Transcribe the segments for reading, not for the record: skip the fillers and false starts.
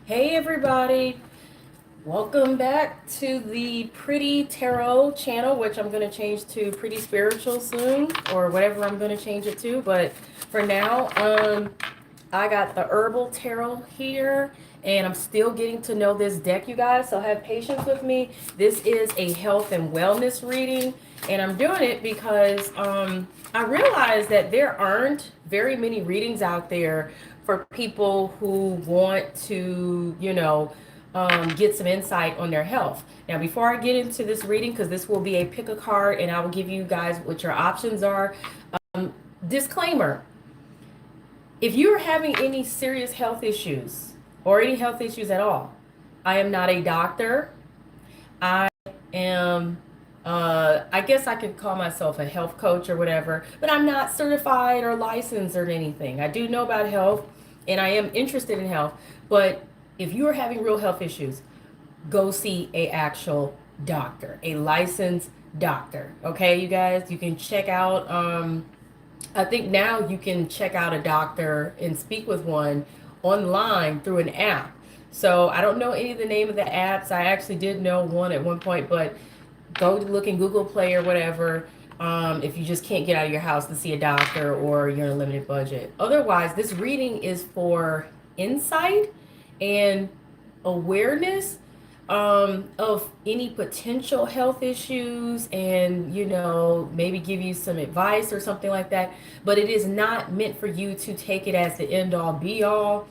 Hey everybody, welcome back to the Pretty Tarot channel, which I'm going to change to Pretty Spiritual soon, or whatever I'm going to change it to. But for now, I got the Herbal Tarot here, and I'm still getting to know this deck, you guys, so have patience with me. This is a health and wellness reading, and I'm doing it because I realize that there aren't very many readings out there for people who want to, get some insight on their health. Now, before I get into this reading, because this will be a pick a card, and I will give you guys what your options are. Disclaimer: if you're having any serious health issues or any health issues at all, I am not a doctor. I am, I guess I could call myself a health coach or whatever, but I'm not certified or licensed or anything. I do know about health and I am interested in health, but if you are having real health issues, go see a actual doctor, a licensed doctor. Okay, you guys, you can check out, I think now you can check out a doctor and speak with one online through an app. So I don't know any of the name of the apps. I actually did know one at one point, but go look in Google Play or whatever, if you just can't get out of your house to see a doctor or you're in a limited budget. Otherwise, this reading is for insight and awareness of any potential health issues, and maybe give you some advice or something like that, but it is not meant for you to take it as the end all be all.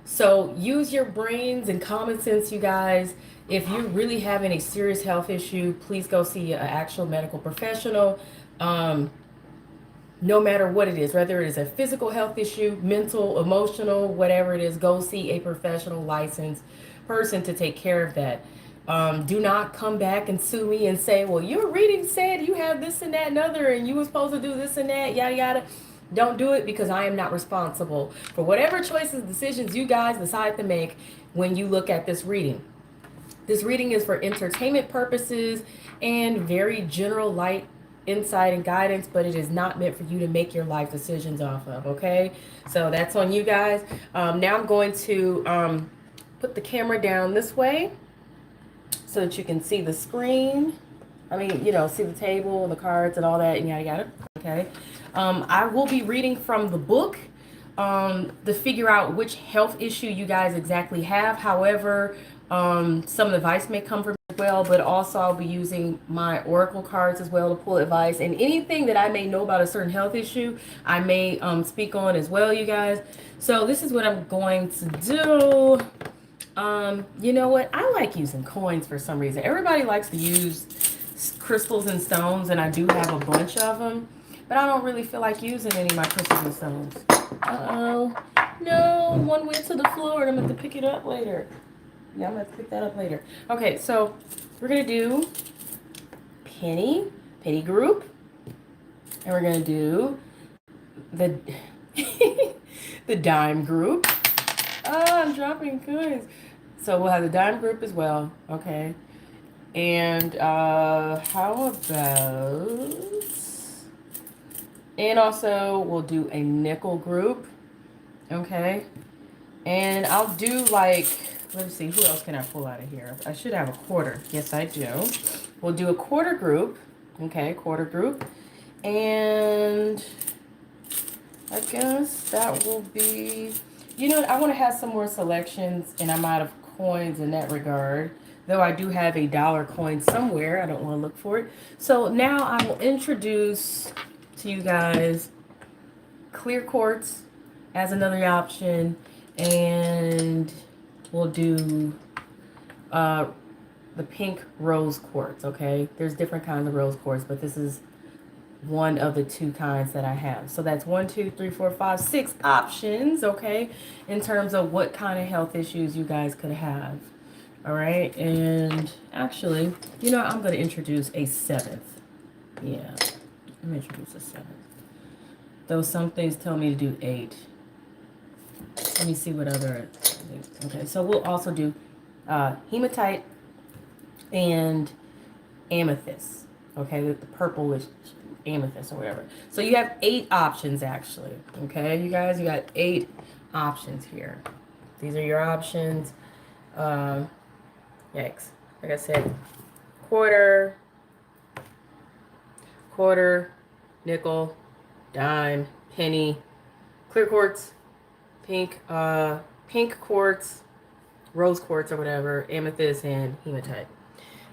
So use your brains and common sense, you guys. If you're really having a serious health issue, please go see an actual medical professional. No matter what it is, whether it is a physical health issue, mental, emotional, whatever it is, go see a professional licensed person to take care of that. Do not come back and sue me and say, well, your reading said you have this and that and other, and you were supposed to do this and that, yada, yada. Don't do it, because I am not responsible for whatever choices, decisions you guys decide to make when you look at this reading. This reading is for entertainment purposes and very general light insight and guidance, but it is not meant for you to make your life decisions off of, okay? So that's on you guys. Now I'm going to put the camera down this way so that you can see the screen. I mean, see the table, the cards, and all that, and yada, yada, okay? I will be reading from the book to figure out which health issue you guys exactly have. However, some advice may come from as well, but also I'll be using my oracle cards as well to pull advice, and anything that I may know about a certain health issue I may speak on as well, you guys. So this is what I'm going to do. You know what, I like using coins for some reason. Everybody likes to use crystals and stones, and I do have a bunch of them, but I don't really feel like using any of my crystals and stones. Uh-oh. No, one went to the floor and I'm going to pick it up later. Yeah, I'm going to pick that up later. Okay, so we're going to do penny group. And we're going to do the the dime group. Oh, I'm dropping coins. So we'll have the dime group as well. Okay. And how about... And also we'll do a nickel group. Okay. And I'll do like... Let's see, who else can I pull out of here? I should have a quarter. Yes, I do. We'll do a quarter group. Okay, quarter group. And I guess that will be... I want to have some more selections, and I'm out of coins in that regard. Though I do have a dollar coin somewhere. I don't want to look for it. So now I will introduce to you guys clear quartz as another option. And we'll do the pink rose quartz, okay? There's different kinds of rose quartz, but this is one of the two kinds that I have. So that's 1, 2, 3, 4, 5, 6 options, okay, in terms of what kind of health issues you guys could have. All right, and actually, I'm going to introduce a 7th. Yeah, I'm going to introduce a 7th. Though some things tell me to do 8. Let me see what other... Okay, so we'll also do hematite and amethyst. Okay, the purplish amethyst or whatever. So you have 8 options actually. Okay, you guys, you got 8 options here These are your options. Yikes. Like I said, quarter, nickel, dime, penny, clear quartz, pink quartz, rose quartz or whatever, amethyst, and hematite.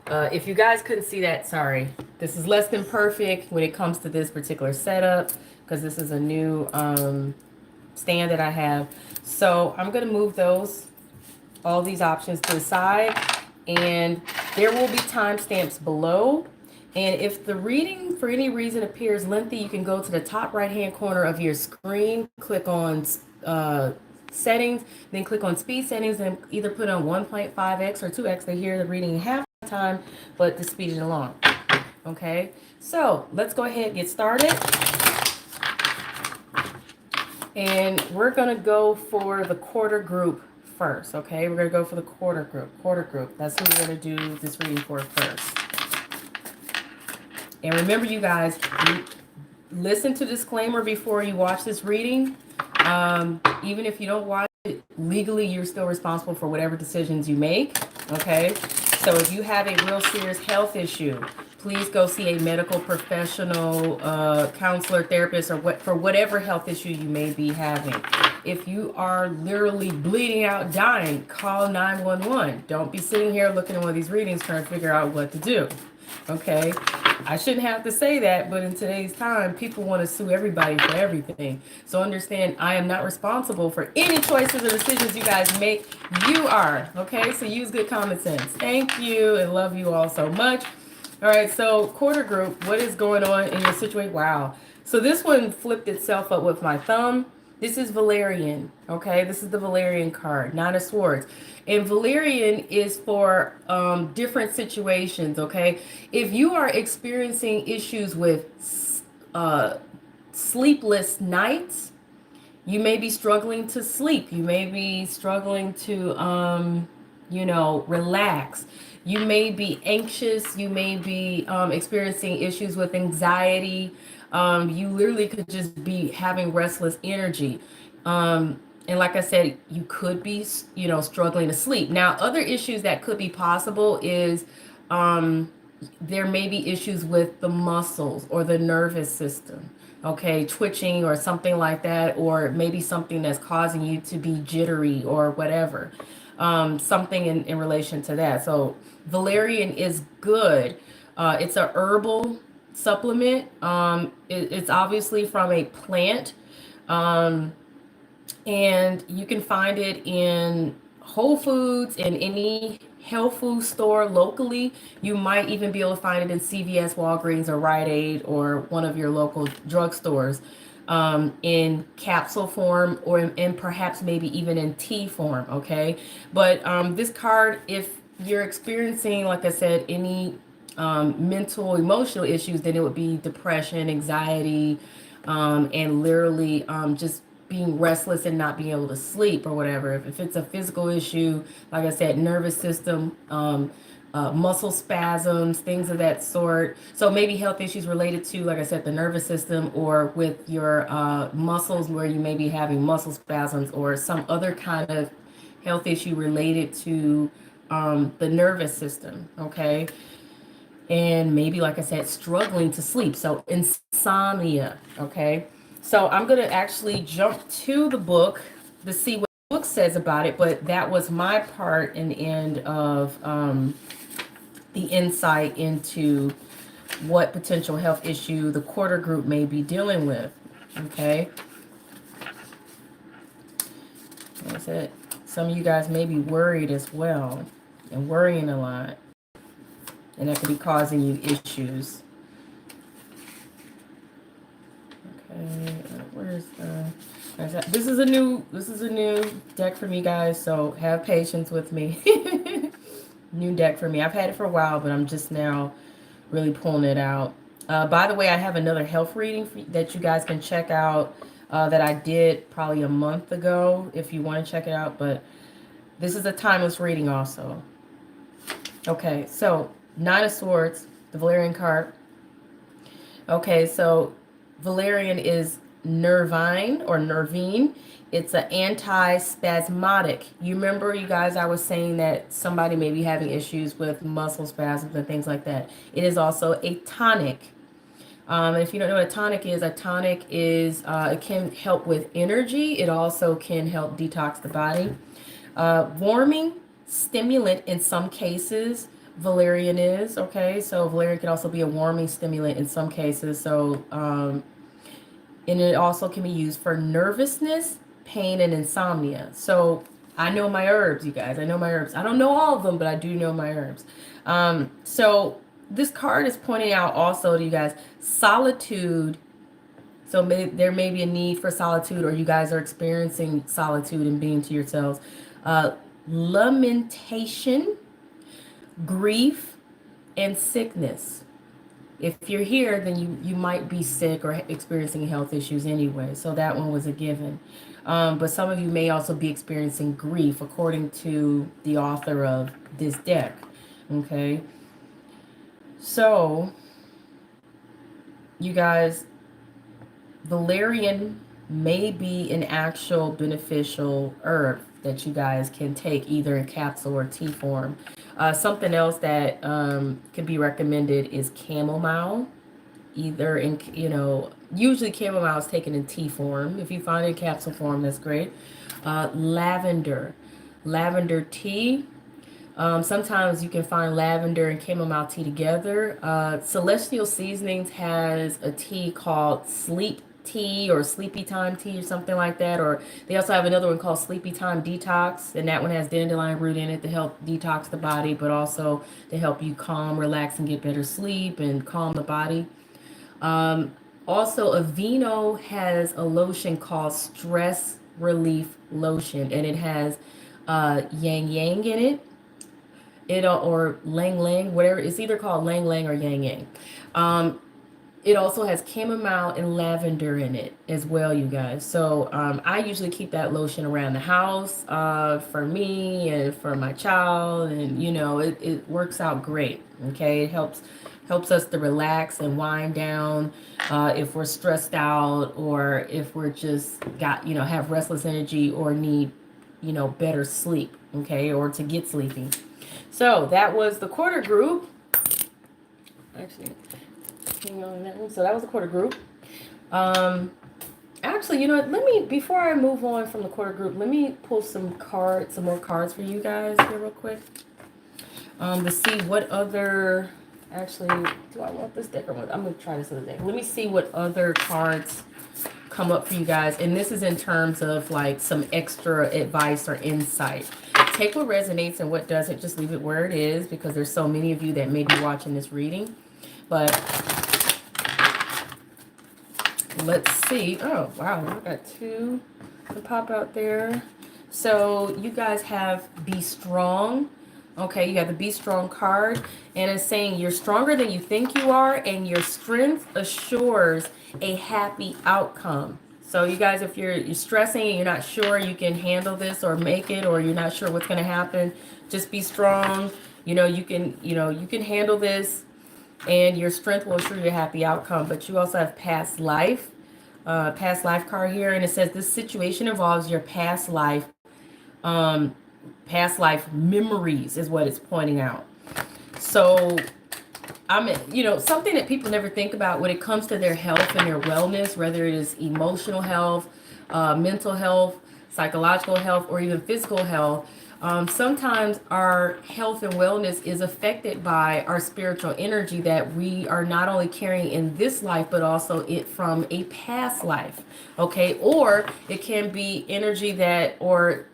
If you guys couldn't see that, sorry. This is less than perfect when it comes to this particular setup because this is a new stand that I have. So I'm going to move all these options to the side, and there will be timestamps below. And if the reading for any reason appears lengthy, you can go to the top right hand corner of your screen, click on settings, then click on speed settings and either put on 1.5x or 2x to hear the reading in half the time, but to speed it along. Okay, so let's go ahead and get started. And we're going to go for the quarter group first. Okay, we're going to go for the quarter group. That's who we're going to do this reading for first. And remember, you guys, listen to disclaimer before you watch this reading. Even if you don't watch it, legally, you're still responsible for whatever decisions you make. Okay, so if you have a real serious health issue, please go see a medical professional, counselor, therapist, or for whatever health issue you may be having. If you are literally bleeding out, dying, call 911. Don't be sitting here looking at one of these readings trying to figure out what to do. Okay, I shouldn't have to say that, but in today's time, people want to sue everybody for everything. So understand, I am not responsible for any choices or decisions you guys make. You are. Okay, so use good common sense. Thank you and love you all so much. All right, so quarter group, what is going on in your situation? Wow. So this one flipped itself up with my thumb. This is Valerian, okay? This is the Valerian card, Nine of Swords. And Valerian is for different situations, okay? If you are experiencing issues with sleepless nights, you may be struggling to sleep. You may be struggling to, relax. You may be anxious. You may be experiencing issues with anxiety. You literally could just be having restless energy. And like I said, you could be, struggling to sleep. Now, other issues that could be possible is there may be issues with the muscles or the nervous system. Okay, twitching or something like that, or maybe something that's causing you to be jittery or whatever. Something in relation to that. So valerian is good. It's a herbal supplement. It's obviously from a plant. And you can find it in Whole Foods, in any health food store locally. You might even be able to find it in CVS, Walgreens, or Rite Aid, or one of your local drugstores, in capsule form, or in perhaps maybe even in tea form. Okay, but this card, if you're experiencing, like I said, any mental, emotional issues, then it would be depression, anxiety, and literally just being restless and not being able to sleep or whatever. If it's a physical issue, like I said, nervous system, muscle spasms, things of that sort. So maybe health issues related to, like I said, the nervous system, or with your muscles, where you may be having muscle spasms, or some other kind of health issue related to the nervous system. Okay. And maybe, like I said, struggling to sleep. So insomnia. Okay. So I'm going to actually jump to the book to see what the book says about it. But that was my part and end of the insight into what potential health issue the quarter group may be dealing with. Okay. That's it. Some of you guys may be worried as well, and worrying a lot. And that could be causing you issues. Okay, where's this is a new deck for me, guys, so have patience with me. New deck for me. I've had it for a while, but I'm just now really pulling it out. By the way, I have another health reading that you guys can check out, that I did probably a month ago if you want to check it out, but this is a timeless reading also. Okay, so Nine of Swords, the Valerian card. Okay, so Valerian is nervine or nervine, It's an anti-spasmodic. You remember, you guys, I was saying that somebody may be having issues with muscle spasms and things like that. It is also a tonic. If you don't know what a tonic is it can help with energy. It also can help detox the body. Warming, stimulant in some cases. Valerian is, okay? So valerian can also be a warming stimulant in some cases. So, and it also can be used for nervousness, pain, and insomnia. So I know my herbs, you guys. I know my herbs. I don't know all of them, but I do know my herbs. So this card is pointing out also to you guys solitude. So there may be a need for solitude, or you guys are experiencing solitude and being to yourselves. Lamentation, grief, and sickness. If you're here, then you might be sick or experiencing health issues anyway. So that one was a given. But some of you may also be experiencing grief, according to the author of this deck. Okay. So, you guys, valerian may be an actual beneficial herb that you guys can take either in capsule or tea form. Something else that can be recommended is chamomile, either in, usually chamomile is taken in tea form. If you find it in capsule form, that's great. Lavender tea. Sometimes you can find lavender and chamomile tea together. Celestial Seasonings has a tea called sleep tea or sleepy time tea or something like that. Or they also have another one called sleepy time detox, and that one has dandelion root in it to help detox the body, but also to help you calm, relax, and get better sleep and calm the body. Also, Aveeno has a lotion called Stress Relief Lotion, and it has yang yang in it. Or lang lang, whatever. It's either called lang lang or yang yang. It also has chamomile and lavender in it as well, you guys. So I usually keep that lotion around the house for me and for my child, and it works out great. Okay, it helps us to relax and wind down if we're stressed out, or if we're just have restless energy or need better sleep. Okay, or to get sleepy. So that was the quarter group. Actually, hang on that one. So that was the quarter group. Actually, you know what? Before I move on from the quarter group, let me pull some more cards for you guys here real quick. To see what other, actually, do I want this deck or what? I'm going to try this other deck. Let me see what other cards come up for you guys. And this is in terms of like some extra advice or insight. Take what resonates and what doesn't. Just leave it where it is, because there's so many of you that may be watching this reading. But let's see. Oh, wow. I got two to pop out there. So you guys have Be Strong. Okay, you have the Be Strong card. And it's saying you're stronger than you think you are, and your strength assures a happy outcome. So you guys, if you're stressing and you're not sure you can handle this or make it, or you're not sure what's going to happen, just be strong. You can handle this, and your strength will assure you a happy outcome. But you also have past life card here, and it says this situation involves your past life memories is what it's pointing out. So something that people never think about when it comes to their health and their wellness, whether it is emotional health, mental health, psychological health, or even physical health. Sometimes our health and wellness is affected by our spiritual energy that we are not only carrying in this life, but also it from a past life. Okay. Or it can be energy or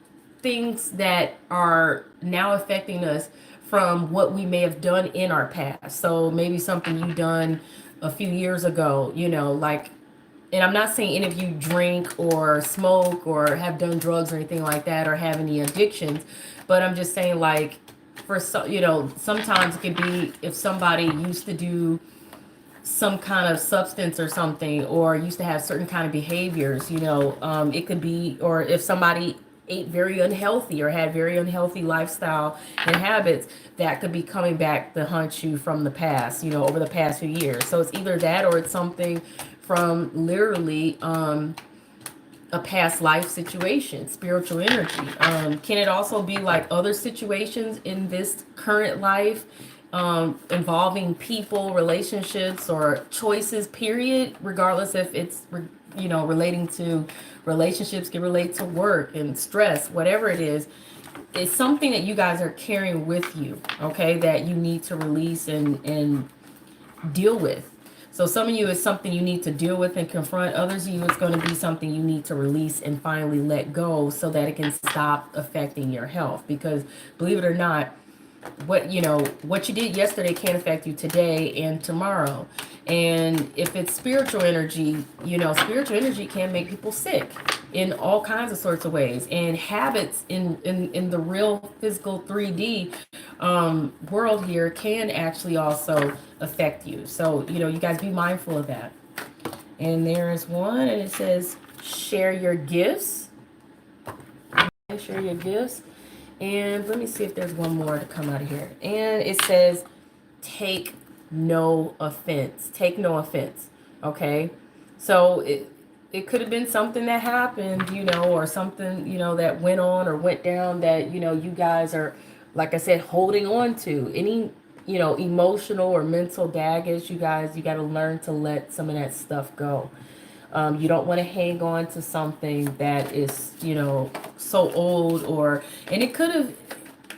things that are now affecting us from what we may have done in our past. So maybe something you done a few years ago, and I'm not saying any of you drink or smoke or have done drugs or anything like that, or have any addictions, but I'm just saying, sometimes it could be if somebody used to do some kind of substance or something, or used to have certain kind of behaviors, it could be, or if somebody ate very unhealthy or had very unhealthy lifestyle and habits, that could be coming back to haunt you from the past, over the past few years. So it's either that, or it's something from literally a past life situation, spiritual energy. Can it also be like other situations in this current life, involving people, relationships, or choices, period, regardless if it's, relating to relationships, can relate to work and stress, whatever it is. It's something that you guys are carrying with you, okay, that you need to release and deal with. So some of you, it's something you need to deal with and confront. Others of you, it's going to be something you need to release and finally let go so that it can stop affecting your health. Because believe it or not, what you did yesterday can't affect you today and tomorrow. And if it's spiritual energy, spiritual energy can make people sick in all kinds of sorts of ways. And habits in the real physical 3D world here can actually also affect you. So you guys be mindful of that. And there's one, and it says share your gifts. Share your gifts. And let me see if there's one more to come out of here. And it says, take no offense. Take no offense. Okay. So it could have been something that happened, or something, that went on or went down that, you guys are, like I said, holding on to. Any, emotional or mental baggage, you got to learn to let some of that stuff go. You don't want to hang on to something that is, so old, and it could have,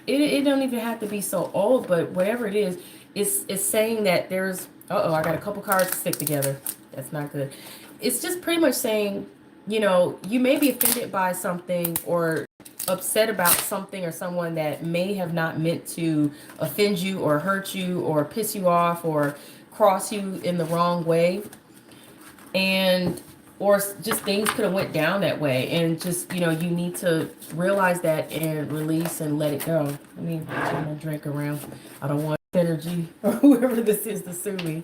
it don't even have to be so old, but whatever it is, it's saying that there's, I got a couple cards to stick together. That's not good. It's just pretty much saying, you may be offended by something or upset about something or someone that may have not meant to offend you or hurt you or piss you off or cross you in the wrong way. And or just things could have went down that way, and just you need to realize that and release and let it go. Let me turn my drink around. I don't want energy or whoever this is to sue me.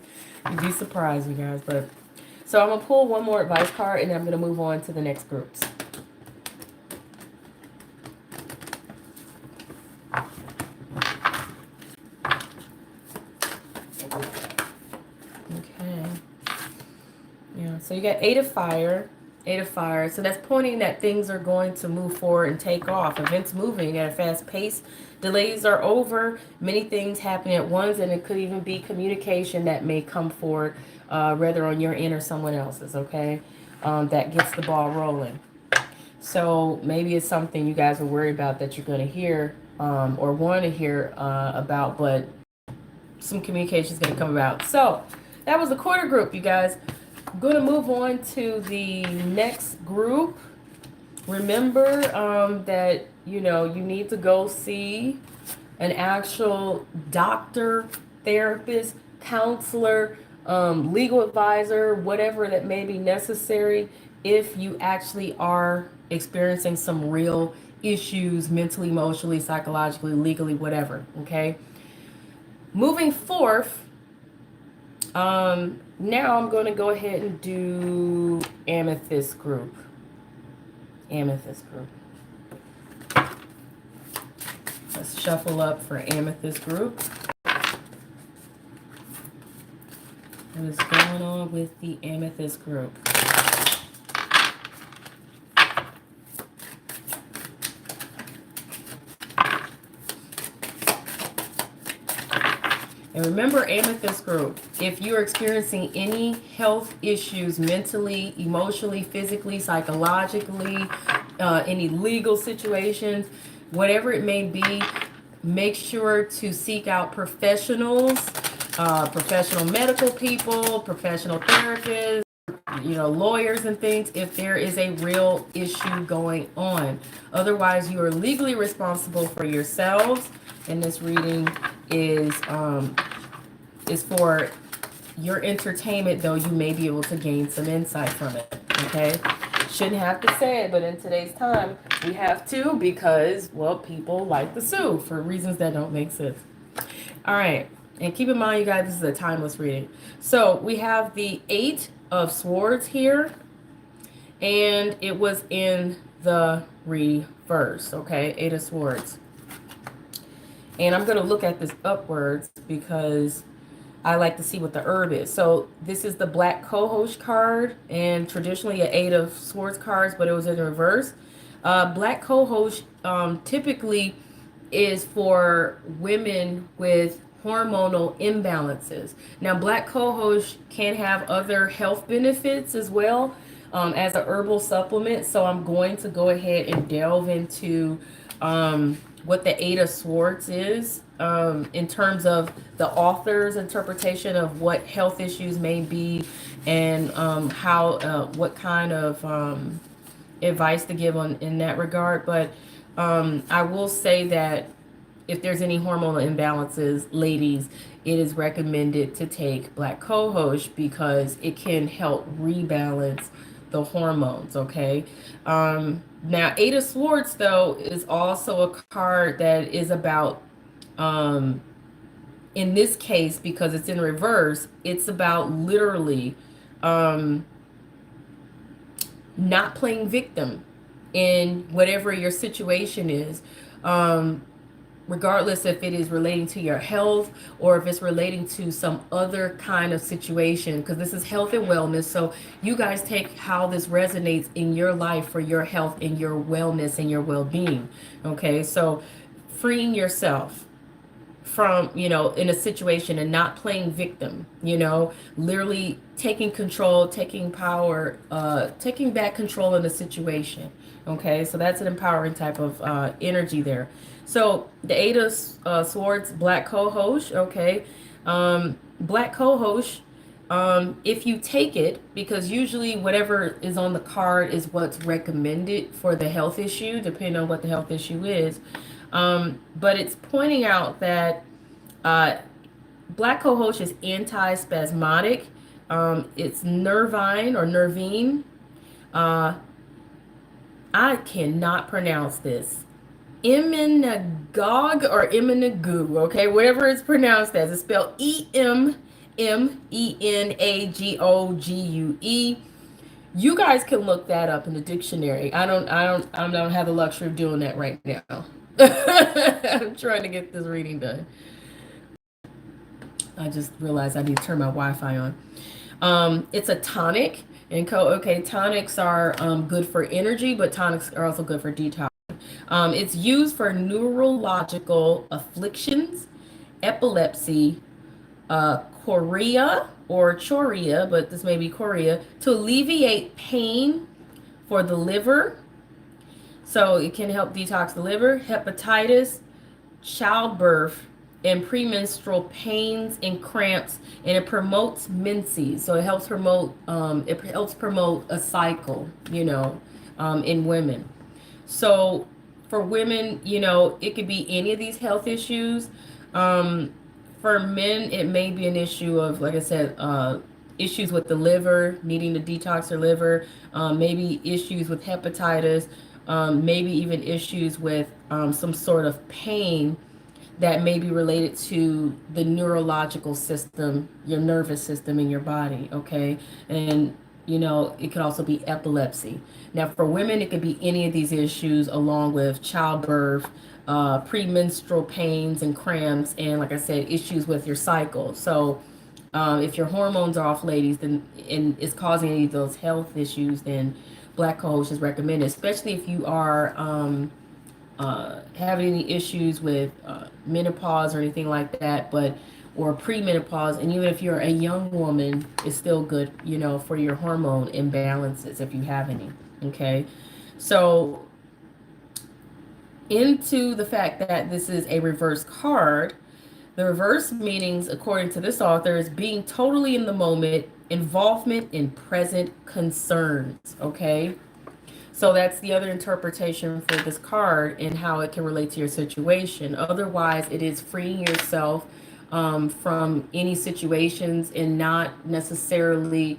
You'd be surprised, you guys. But so I'm gonna pull one more advice card, and then I'm gonna move on to the next groups. So you got 8 of fire, 8 of fire. So that's pointing that things are going to move forward and take off. Events moving at a fast pace. Delays are over. Many things happening at once, and it could even be communication that may come forward, whether on your end or someone else's, okay? That gets the ball rolling. So maybe it's something you guys are worried about that you're going to hear or want to hear about, but some communication is going to come about. So that was the quarter group, you guys. I'm going to move on to the next group. Remember that, you need to go see an actual doctor, therapist, counselor, legal advisor, whatever that may be necessary if you actually are experiencing some real issues mentally, emotionally, psychologically, legally, whatever, okay? Moving forth, now I'm going to go ahead and do Amethyst group. Amethyst group. Let's shuffle up for Amethyst group. What is going on with the Amethyst group? And remember, Amethyst group, if you're experiencing any health issues mentally, emotionally, physically, psychologically, any legal situations, whatever it may be, make sure to seek out professionals, professional medical people, professional therapists, lawyers and things, if there is a real issue going on. Otherwise, you are legally responsible for yourselves. And this reading is for your entertainment, though you may be able to gain some insight from it. Okay? Shouldn't have to say it, but in today's time, we have to because, well, people like to sue for reasons that don't make sense. All right. And keep in mind, you guys, this is a timeless reading. So we have the 8 of Swords here, and it was in the reverse. Okay? 8 of Swords. And I'm going to look at this upwards because I like to see what the herb is. So this is the Black Co-Host card, and traditionally an Eight of Swords cards, but it was in reverse. Black Co-Host typically is for women with hormonal imbalances. Now, Black Co-Host can have other health benefits as well, as a herbal supplement. So I'm going to go ahead and delve into what the Eight of Swords is, in terms of the author's interpretation of what health issues may be, and how what kind of advice to give on in that regard. But I will say that if there's any hormonal imbalances, ladies, it is recommended to take Black Co-Host because it can help rebalance the hormones, okay? Now, Eight of Swords, though, is also a card that is about, in this case, because it's in reverse, it's about literally not playing victim in whatever your situation is. Regardless if it is relating to your health or if it's relating to some other kind of situation, because this is health and wellness. So you guys take how this resonates in your life for your health and your wellness and your well-being. Okay, so freeing yourself from, in a situation and not playing victim, literally taking control, taking power, taking back control in the situation. Okay, so that's an empowering type of energy there. So the Eight of Swords, Black Co-Host, okay. Black Co-Host, if you take it, because usually whatever is on the card is what's recommended for the health issue, depending on what the health issue is. But it's pointing out that Black Co-Host is anti-spasmodic. It's nervine or nervine. I cannot pronounce this. Emmenagog or Emmenagoo, okay? Whatever it's pronounced as. It's spelled Emmenagouge. You guys can look that up in the dictionary. I don't have the luxury of doing that right now. I'm trying to get this reading done. I just realized I need to turn my Wi-Fi on. It's a tonic. And tonics are good for energy, but tonics are also good for detox. It's used for neurological afflictions, epilepsy, chorea or chorea, but this may be chorea, to alleviate pain for the liver. So it can help detox the liver, hepatitis, childbirth, and premenstrual pains and cramps, and it promotes menses. So it helps promote a cycle, in women. So for women, it could be any of these health issues. For men, it may be an issue of, like I said, issues with the liver, needing to detox their liver, maybe issues with hepatitis, maybe even issues with some sort of pain that may be related to the neurological system, your nervous system in your body, okay? And, it could also be epilepsy. Now, for women, it could be any of these issues along with childbirth, premenstrual pains and cramps, and, like I said, issues with your cycle. So if your hormones are off, ladies, then and it's causing any of those health issues, then Black Co-Host is recommended, especially if you are having any issues with menopause or anything like that, or premenopause, and even if you're a young woman, it's still good, for your hormone imbalances if you have any. Okay, so into the fact that this is a reverse card, the reverse meanings, according to this author, is being totally in the moment, involvement in present concerns. Okay. So that's the other interpretation for this card and how it can relate to your situation. Otherwise, it is freeing yourself from any situations and not necessarily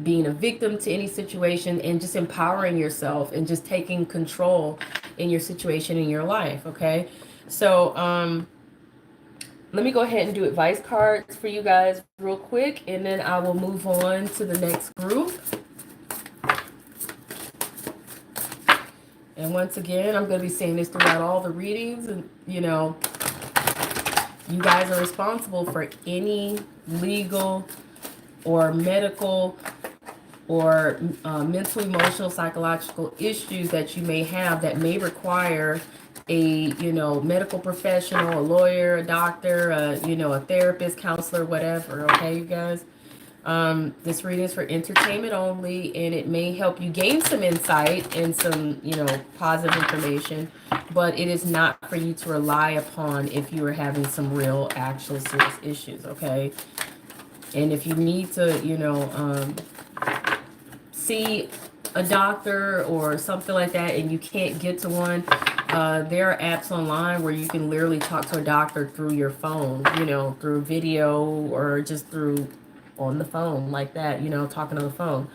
being a victim to any situation, and just empowering yourself and just taking control in your situation in your life. Okay. So let me go ahead and do advice cards for you guys real quick, and then I will move on to the next group. And once again, I'm going to be saying this throughout all the readings, and You guys are responsible for any legal or medical or mental, emotional, psychological issues that you may have that may require a, medical professional, a lawyer, a doctor, a therapist, counselor, whatever. Okay, you guys. This reading is for entertainment only, and it may help you gain some insight and some, positive information, but it is not for you to rely upon if you are having some real, actual, serious issues. Okay, and if you need to, see a doctor or something like that and you can't get to one, there are apps online where you can literally talk to a doctor through your phone, through video or just through on the phone like that, talking on the phone.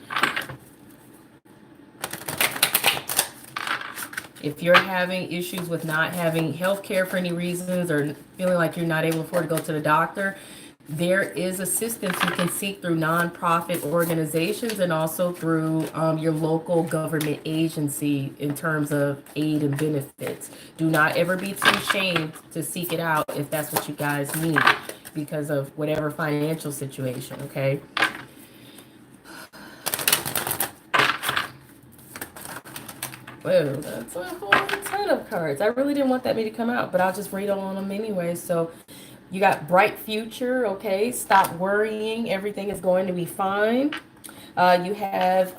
If you're having issues with not having health care for any reasons or feeling like you're not able to afford to go to the doctor, there is assistance you can seek through nonprofit organizations and also through your local government agency in terms of aid and benefits. Do not ever be too ashamed to seek it out if that's what you guys need because of whatever financial situation, okay? Whoa, that's a whole ton of cards. I really didn't want that many to come out, but I'll just read on them anyway. So you got bright future, okay? Stop worrying. Everything is going to be fine. You have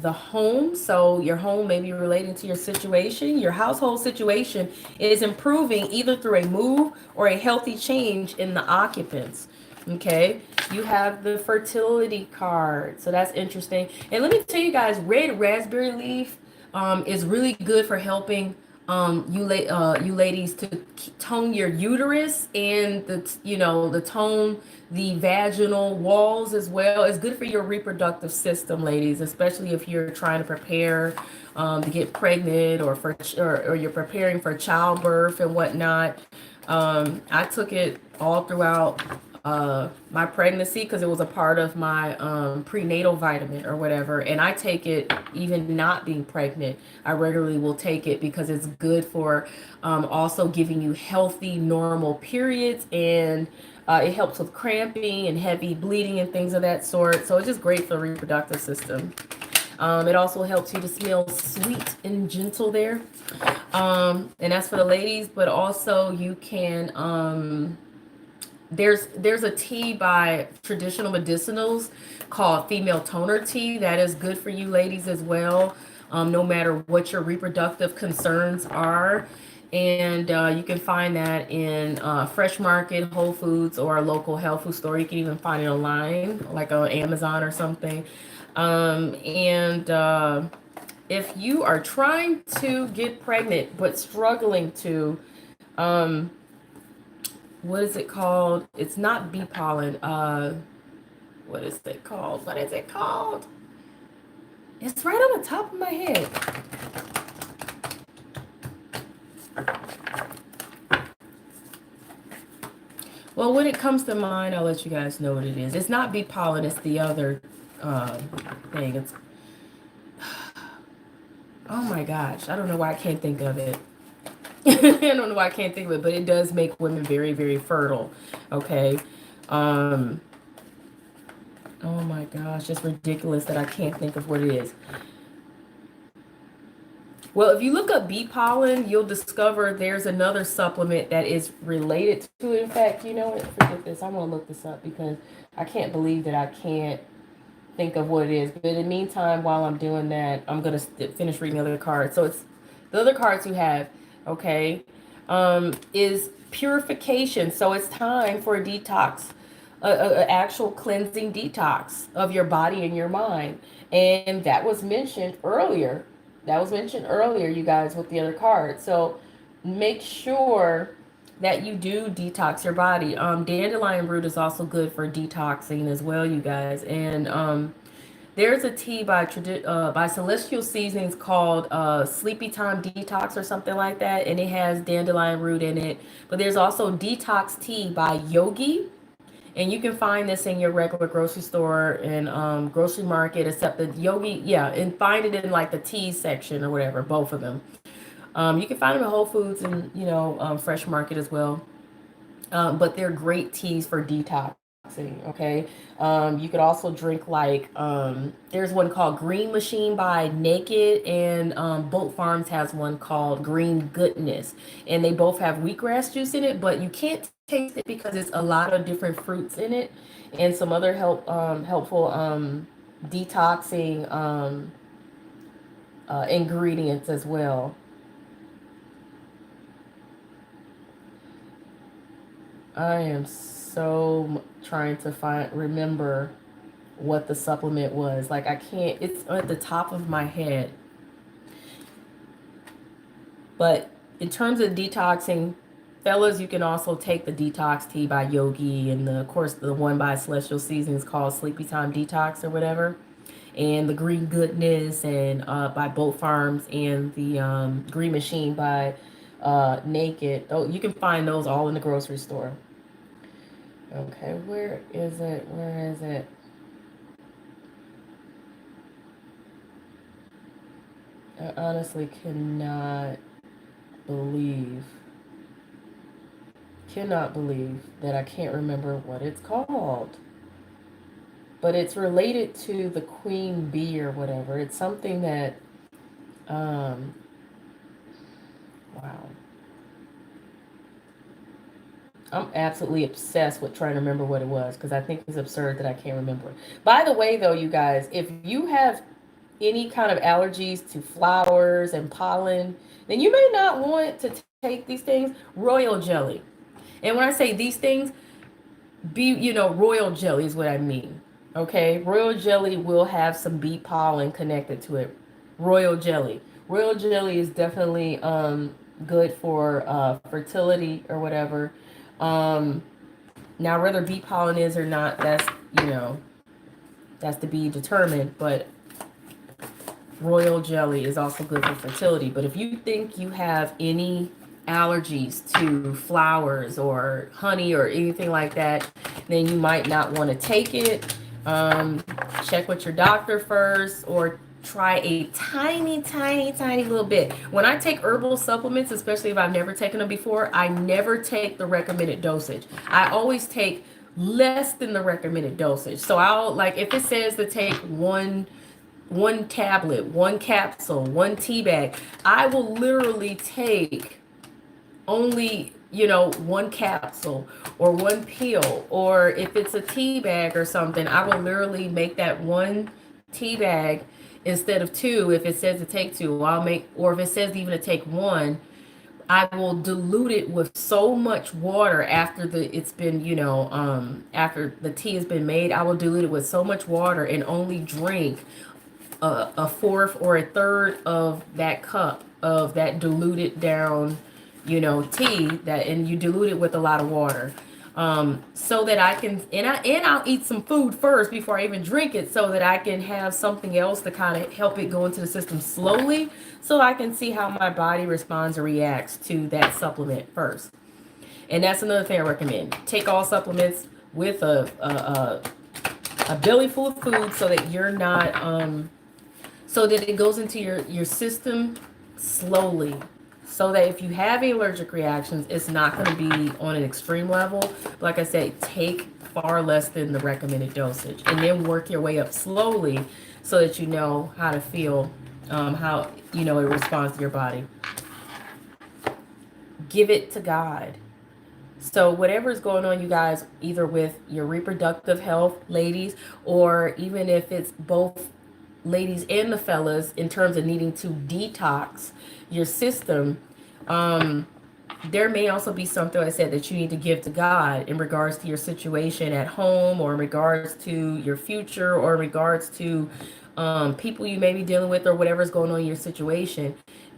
the home. So your home may be relating to your situation. Your household situation is improving either through a move or a healthy change in the occupants. Okay, you have the fertility card. So that's interesting. And let me tell you guys, red raspberry leaf is really good for helping you ladies to tone your uterus and the tone the vaginal walls as well. It's good for your reproductive system, ladies, especially if you're trying to prepare to get pregnant or you're preparing for childbirth and whatnot. I took it all throughout my pregnancy because it was a part of my prenatal vitamin or whatever, and I take it even not being pregnant. I regularly will take it because it's good for also giving you healthy normal periods, and it helps with cramping and heavy bleeding and things of that sort. So it's just great for the reproductive system. It also helps you to smell sweet and gentle there, and that's for the ladies. But also you can there's a tea by Traditional Medicinals called Female Toner Tea that is good for you ladies as well, no matter what your reproductive concerns are. And you can find that in Fresh Market, Whole Foods, or a local health food store. You can even find it online, like on Amazon or something. And if you are trying to get pregnant but struggling to, what is it called? It's not bee pollen. What is it called? What is it called? It's right on the top of my head. Well, when it comes to mine, I'll let you guys know what it is. It's not bee pollen. It's the other thing. It's oh my gosh. I don't know why I can't think of it. I don't know why I can't think of it, but it does make women very, very fertile. Okay. Oh my gosh, it's ridiculous that I can't think of what it is. Well, if you look up bee pollen, you'll discover there's another supplement that is related to it. In fact, you know what? Forget this. I'm going to look this up because I can't believe that I can't think of what it is. But in the meantime, while I'm doing that, I'm going to finish reading the other cards. So it's the other cards you have, okay, is purification. So it's time for a detox, a actual cleansing detox of your body and your mind. And that was mentioned earlier. You guys, with the other card. So make sure that you do detox your body. Dandelion root is also good for detoxing as well, you guys. And there's a tea by Celestial Seasonings called Sleepy Time Detox or something like that, and it has dandelion root in it. But there's also Detox Tea by Yogi. And you can find this in your regular grocery store and grocery market, except the Yogi, yeah, and find it in like the tea section or whatever, both of them. You can find them at Whole Foods and, Fresh Market as well. but they're great teas for detoxing. Okay, you could also drink like there's one called Green Machine by Naked, and Boat Farms has one called Green Goodness, and they both have wheatgrass juice in it, but you can't taste it because it's a lot of different fruits in it, and some other helpful detoxing ingredients as well. I am so trying to remember what the supplement was. Like I can't, it's at the top of my head. But in terms of detoxing, fellas, you can also take the detox tea by Yogi, and of course the one by Celestial Seasons called Sleepy Time Detox or whatever, and the Green Goodness and by Boat Farms, and the Green Machine by Naked. Oh, you can find those all in the grocery store. Okay, where is it? Where is it? I honestly believe, cannot believe that I can't remember what it's called. But it's related to the queen bee or whatever. It's something that, um, wow. I'm absolutely obsessed with trying to remember what it was because I think it's absurd that I can't remember it. By the way, though, you guys, if you have any kind of allergies to flowers and pollen, then you may not want to take these things. Royal jelly. And when I say these things, royal jelly is what I mean. Okay? Royal jelly will have some bee pollen connected to it. Royal jelly. Royal jelly is definitely good for fertility or whatever. Um, Now, whether bee pollen is or not, that's to be determined. But royal jelly is also good for fertility. But if you think you have any allergies to flowers or honey or anything like that, then you might not want to take it. Check with your doctor first, or try a tiny, tiny, tiny little bit. When I take herbal supplements, especially if I've never taken them before, I never take the recommended dosage. I always take less than the recommended dosage. So I'll, like, if it says to take one tablet, one capsule, one tea bag, I will literally take only, one capsule or one pill. Or if it's a tea bag or something, I will literally make that one tea bag instead of two. If it says to take two, or if it says even to take one, I will dilute it with so much water after it's been, after the tea has been made. I will dilute it with so much water and only drink a fourth or a third of that cup of that diluted down, tea, and you dilute it with a lot of water. So that I can, I'll eat some food first before I even drink it, so that I can have something else to kind of help it go into the system slowly, so I can see how my body responds or reacts to that supplement first. And that's another thing I recommend. Take all supplements with a belly full of food, so that you're not so that it goes into your system slowly, so that if you have allergic reactions, it's not going to be on an extreme level. Like I said, take far less than the recommended dosage, and then work your way up slowly, so that you know how to feel, how it responds to your body. Give it to God. So whatever is going on, you guys, either with your reproductive health, ladies, or even if it's both ladies and the fellas, in terms of needing to detox your system, there may also be something I said that you need to give to God in regards to your situation at home, or in regards to your future, or in regards to people you may be dealing with, or whatever's going on in your situation.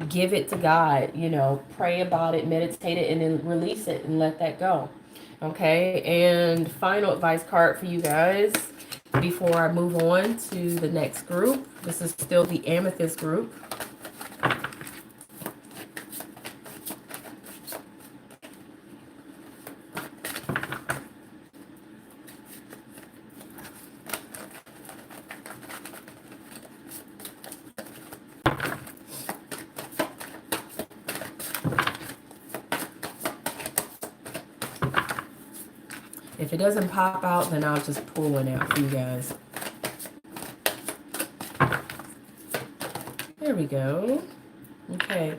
Give it to God, pray about it, meditate it, and then release it and let that go. Okay, and final advice card for you guys before I move on to the next group. This is still the Amethyst group. If it doesn't pop out, then I'll just pull one out for you guys. There we go. Okay.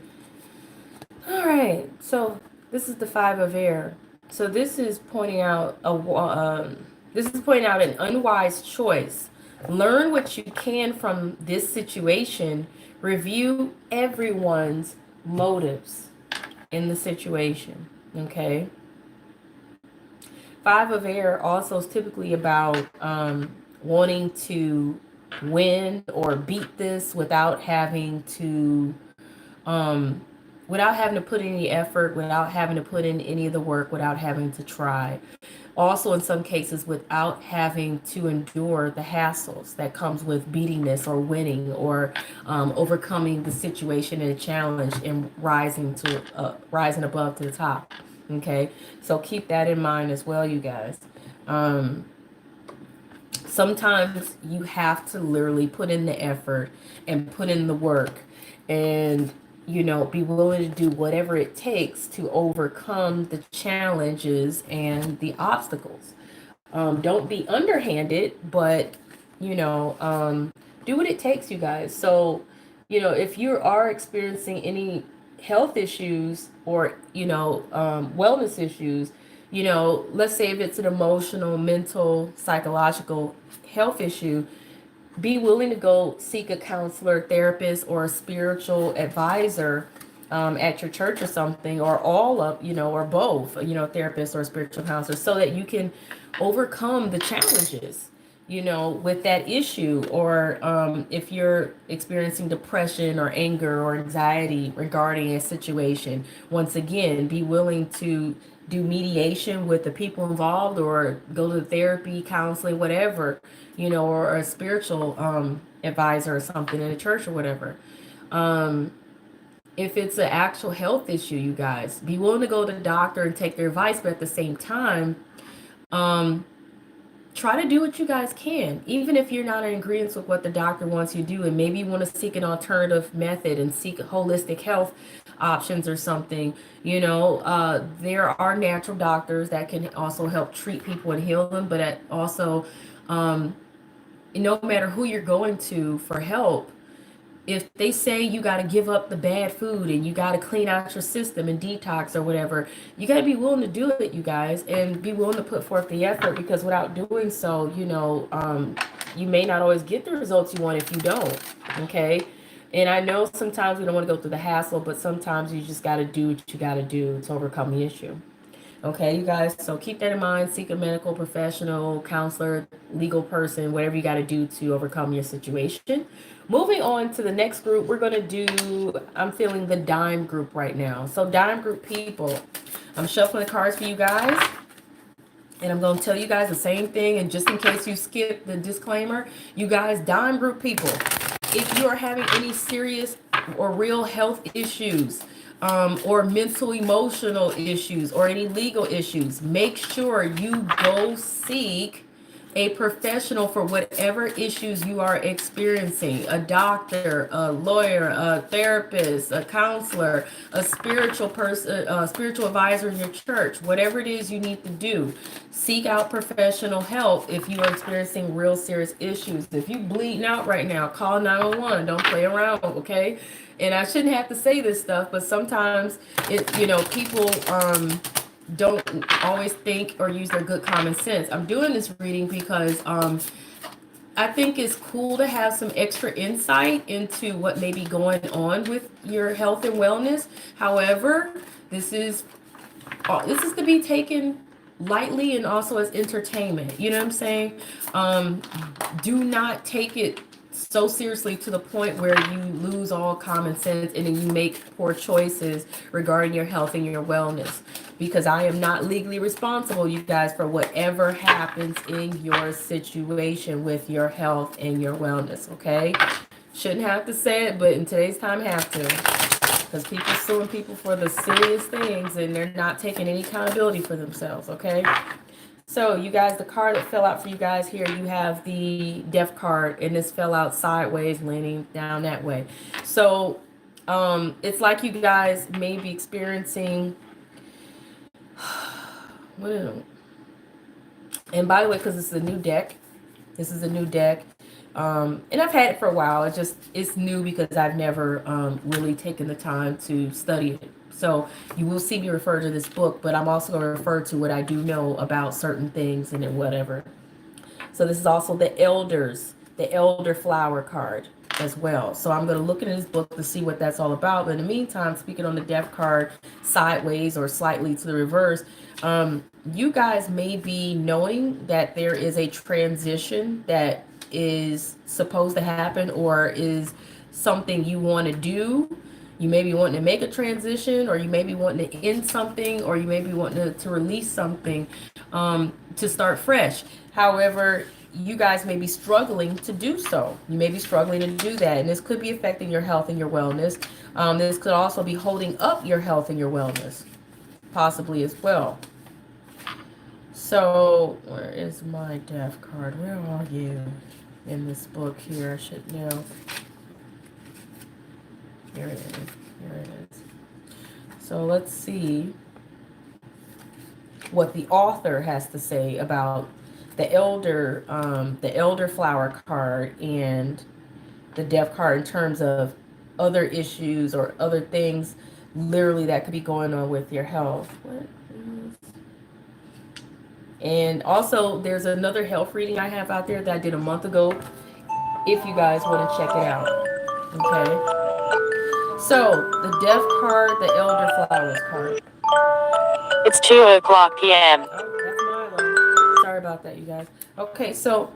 All right. So this is the 5 of air. So this is pointing out an unwise choice. Learn what you can from this situation. Review everyone's motives in the situation. Okay. 5 of air also is typically about wanting to win or beat this without having to put any effort, without having to put in any of the work, without having to try. Also, in some cases, without having to endure the hassles that comes with beating this or winning or overcoming the situation and a challenge and rising above to the top. Okay, so keep that in mind as well, you guys. Sometimes you have to literally put in the effort and put in the work and, you know, be willing to do whatever it takes to overcome the challenges and the obstacles. Don't be underhanded, but, you know, do what it takes, you guys. So, you know, if you are experiencing any health issues or, you know, wellness issues, you know, let's say if it's an emotional, mental, psychological health issue, be willing to go seek a counselor, therapist, or a spiritual advisor at your church or something, or all of, you know, or both, you know, therapist or spiritual counselor, so that you can overcome the challenges, you know, with that issue. Or if you're experiencing depression or anger or anxiety regarding a situation, once again, be willing to do mediation with the people involved or go to therapy, counseling, whatever, you know, or a spiritual advisor or something in a church or whatever. If it's an actual health issue, you guys, be willing to go to the doctor and take their advice, but at the same time, try to do what you guys can, even if you're not in agreement with what the doctor wants you to do, and maybe you want to seek an alternative method and seek holistic health options or something. You know, there are natural doctors that can also help treat people and heal them, but also, no matter who you're going to for help, if they say you got to give up the bad food and you got to clean out your system and detox or whatever, you got to be willing to do it, you guys, and be willing to put forth the effort, because without doing so, you know, you may not always get the results you want if you don't. Okay. And I know sometimes we don't want to go through the hassle, but sometimes you just got to do what you got to do to overcome the issue. Okay, you guys, so keep that in mind. Seek a medical professional, counselor, legal person, whatever you got to do to overcome your situation. Moving on to the next group, we're going to do, I'm feeling the dime group right now. So dime group people, I'm shuffling the cards for you guys. And I'm going to tell you guys the same thing. And just in case you skip the disclaimer, you guys, dime group people, if you are having any serious or real health issues, or mental emotional issues, or any legal issues, make sure you go seek a professional for whatever issues you are experiencing. A doctor, a lawyer, a therapist, a counselor, a spiritual person, a spiritual advisor in your church. Whatever it is you need to do, seek out professional help if you are experiencing real serious issues. If you bleeding out right now, call 911. Don't play around, okay? And I shouldn't have to say this stuff, but sometimes people don't always think or use their good common sense. I'm doing this reading because I think it's cool to have some extra insight into what may be going on with your health and wellness. However, this is to be taken lightly and also as entertainment. You know what I'm saying? Do not take it so seriously to the point where you lose all common sense and then you make poor choices regarding your health and your wellness, because I am not legally responsible, you guys, for whatever happens in your situation with your health and your wellness. Okay, shouldn't have to say it, but in today's time have to, because people suing people for the silliest things and they're not taking any accountability for themselves. Okay, so you guys, the card that fell out for you guys here, you have the Death card, and this fell out sideways, leaning down that way. So it's like you guys may be experiencing, what is it? And by the way, because this is a new deck, this is a new deck. And I've had it for a while. It's new because I've never really taken the time to study it. So you will see me refer to this book, but I'm also going to refer to what I do know about certain things and then whatever. So this is also the elders, the elder flower card as well. So I'm going to look into this book to see what that's all about. But in the meantime, speaking on the death card sideways or slightly to the reverse, you guys may be knowing that there is a transition that is supposed to happen or is something you want to do. You may be wanting to make a transition, or you may be wanting to end something, or you may be wanting to release something to start fresh. However, you guys may be struggling to do so. You may be struggling to do that, and this could be affecting your health and your wellness. This could also be holding up your health and your wellness, possibly as well. So, where is my death card? Where are you in this book here? I should know. Here it is. Here it is. So let's see what the author has to say about the elder flower card and the death card in terms of other issues or other things literally that could be going on with your health. And also there's another health reading I have out there that I did a month ago if you guys want to check it out. Okay. So the death card, the elder flowers card. It's 2:00 p.m. Oh, that's my alarm. Sorry about that, you guys. Okay, so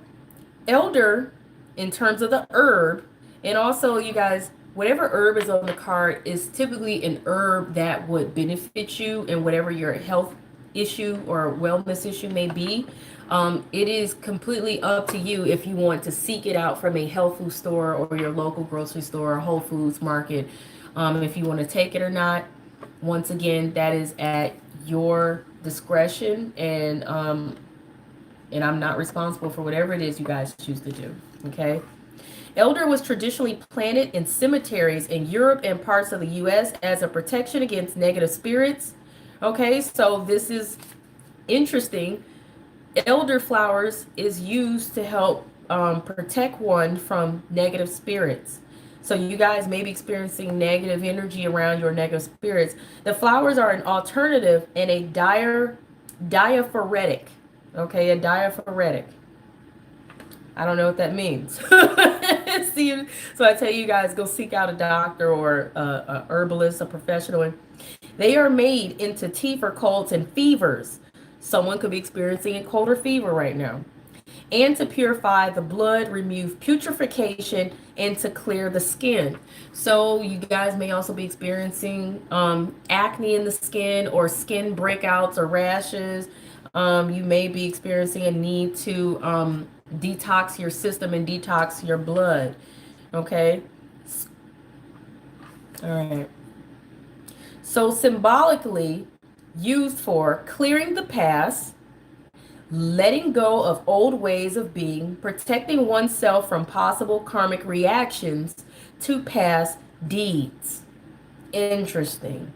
elder in terms of the herb, and also you guys, whatever herb is on the card is typically an herb that would benefit you in whatever your health issue or wellness issue may be. It is completely up to you if you want to seek it out from a health food store or your local grocery store or Whole Foods market. If you want to take it or not, once again, that is at your discretion, and I'm not responsible for whatever it is you guys choose to do. Okay. Elder was traditionally planted in cemeteries in Europe and parts of the U.S. as a protection against negative spirits. Okay, so this is interesting. Elder flowers is used to help protect one from negative spirits. So you guys may be experiencing negative energy around your negative spirits. The flowers are an alternative and a diaphoretic. Okay, a diaphoretic. I don't know what that means. See, so I tell you guys, go seek out a doctor or a herbalist, a professional. They are made into tea for colds and fevers. Someone could be experiencing a cold or fever right now. And to purify the blood, remove putrefaction, and to clear the skin. So you guys may also be experiencing acne in the skin or skin breakouts or rashes. You may be experiencing a need to detox your system and detox your blood. Okay. All right. So symbolically used for clearing the past, letting go of old ways of being, protecting oneself from possible karmic reactions to past deeds. Interesting.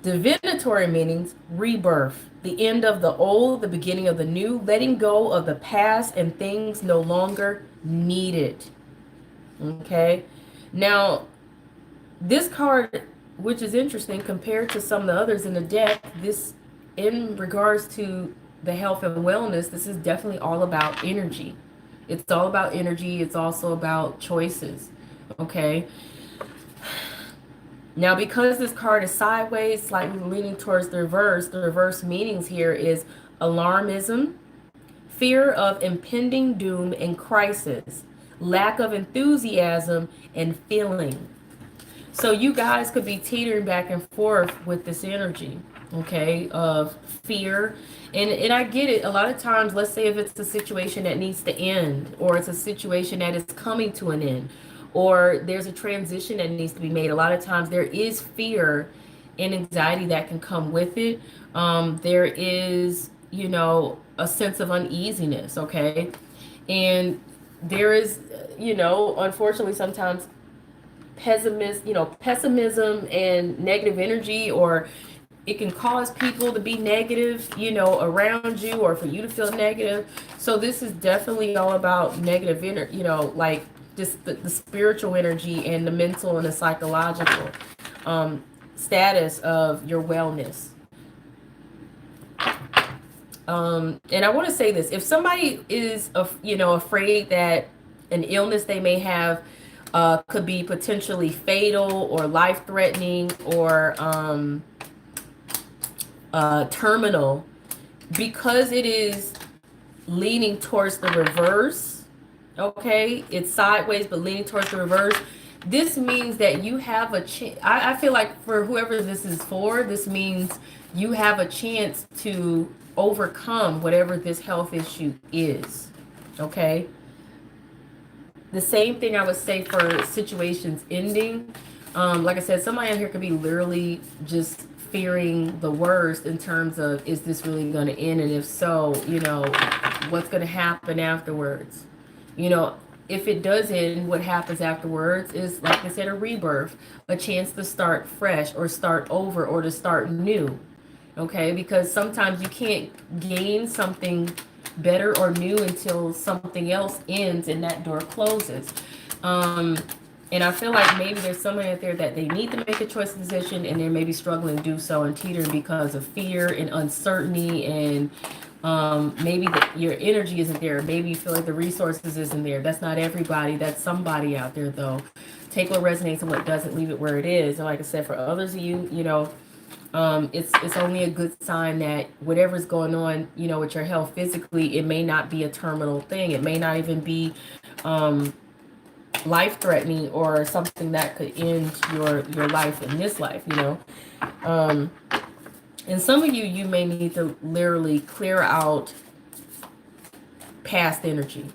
Divinatory meanings: rebirth, the end of the old, the beginning of the new, letting go of the past and things no longer needed. Okay. Now, this card, which is interesting compared to some of the others in the deck, this, in regards to the health and wellness, this is definitely all about energy. It's all about energy. It's also about choices. Okay. Now, because this card is sideways, slightly leaning towards the reverse meanings here is alarmism, fear of impending doom and crisis, lack of enthusiasm, and feeling. So you guys could be teetering back and forth with this energy, okay, of fear. And I get it. A lot of times, let's say if it's a situation that needs to end, or it's a situation that is coming to an end, or there's a transition that needs to be made. A lot of times there is fear and anxiety that can come with it. There is, a sense of uneasiness, okay? And there is, unfortunately sometimes pessimism and negative energy, or it can cause people to be negative, you know, around you, or for you to feel negative. So this is definitely all about negative energy, you know, like just the spiritual energy and the mental and the psychological status of your wellness. And I want to say this: if somebody is, you know, afraid that an illness they may have could be potentially fatal or life-threatening or terminal, because it is leaning towards the reverse, okay, it's sideways but leaning towards the reverse, this means that you have a chance. I feel like for whoever this is for, this means you have a chance to overcome whatever this health issue is, okay. The same thing I would say for situations ending. Like I said, somebody out here could be literally just fearing the worst in terms of, is this really going to end? And if so, you know, what's going to happen afterwards? You know, if it does end, what happens afterwards is, like I said, a rebirth, a chance to start fresh or start over or to start new. Okay, because sometimes you can't gain something better or new until something else ends and that door closes. And I feel like maybe there's someone out there that they need to make a choice decision and they're maybe struggling to do so and teetering because of fear and uncertainty, and maybe your energy isn't there. Maybe you feel like the resources isn't there. That's not everybody. That's somebody out there, though. Take what resonates and what doesn't, leave it where it is. And like I said, for others of you, you know, it's only a good sign that whatever's going on, you know, with your health physically, it may not be a terminal thing. It may not even be life-threatening or something that could end your life in this life, you know. And some of you may need to literally clear out past energy.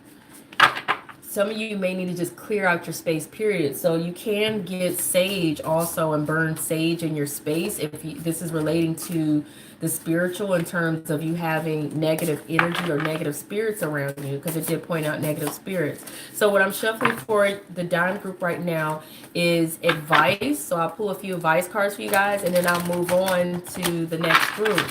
Some of you may need to just clear out your space, period. So you can get sage also and burn sage in your space if this is relating to the spiritual, in terms of you having negative energy or negative spirits around you, because it did point out negative spirits. So what I'm shuffling for the Dime group right now is advice. So I'll pull a few advice cards for you guys, and then I'll move on to the next group.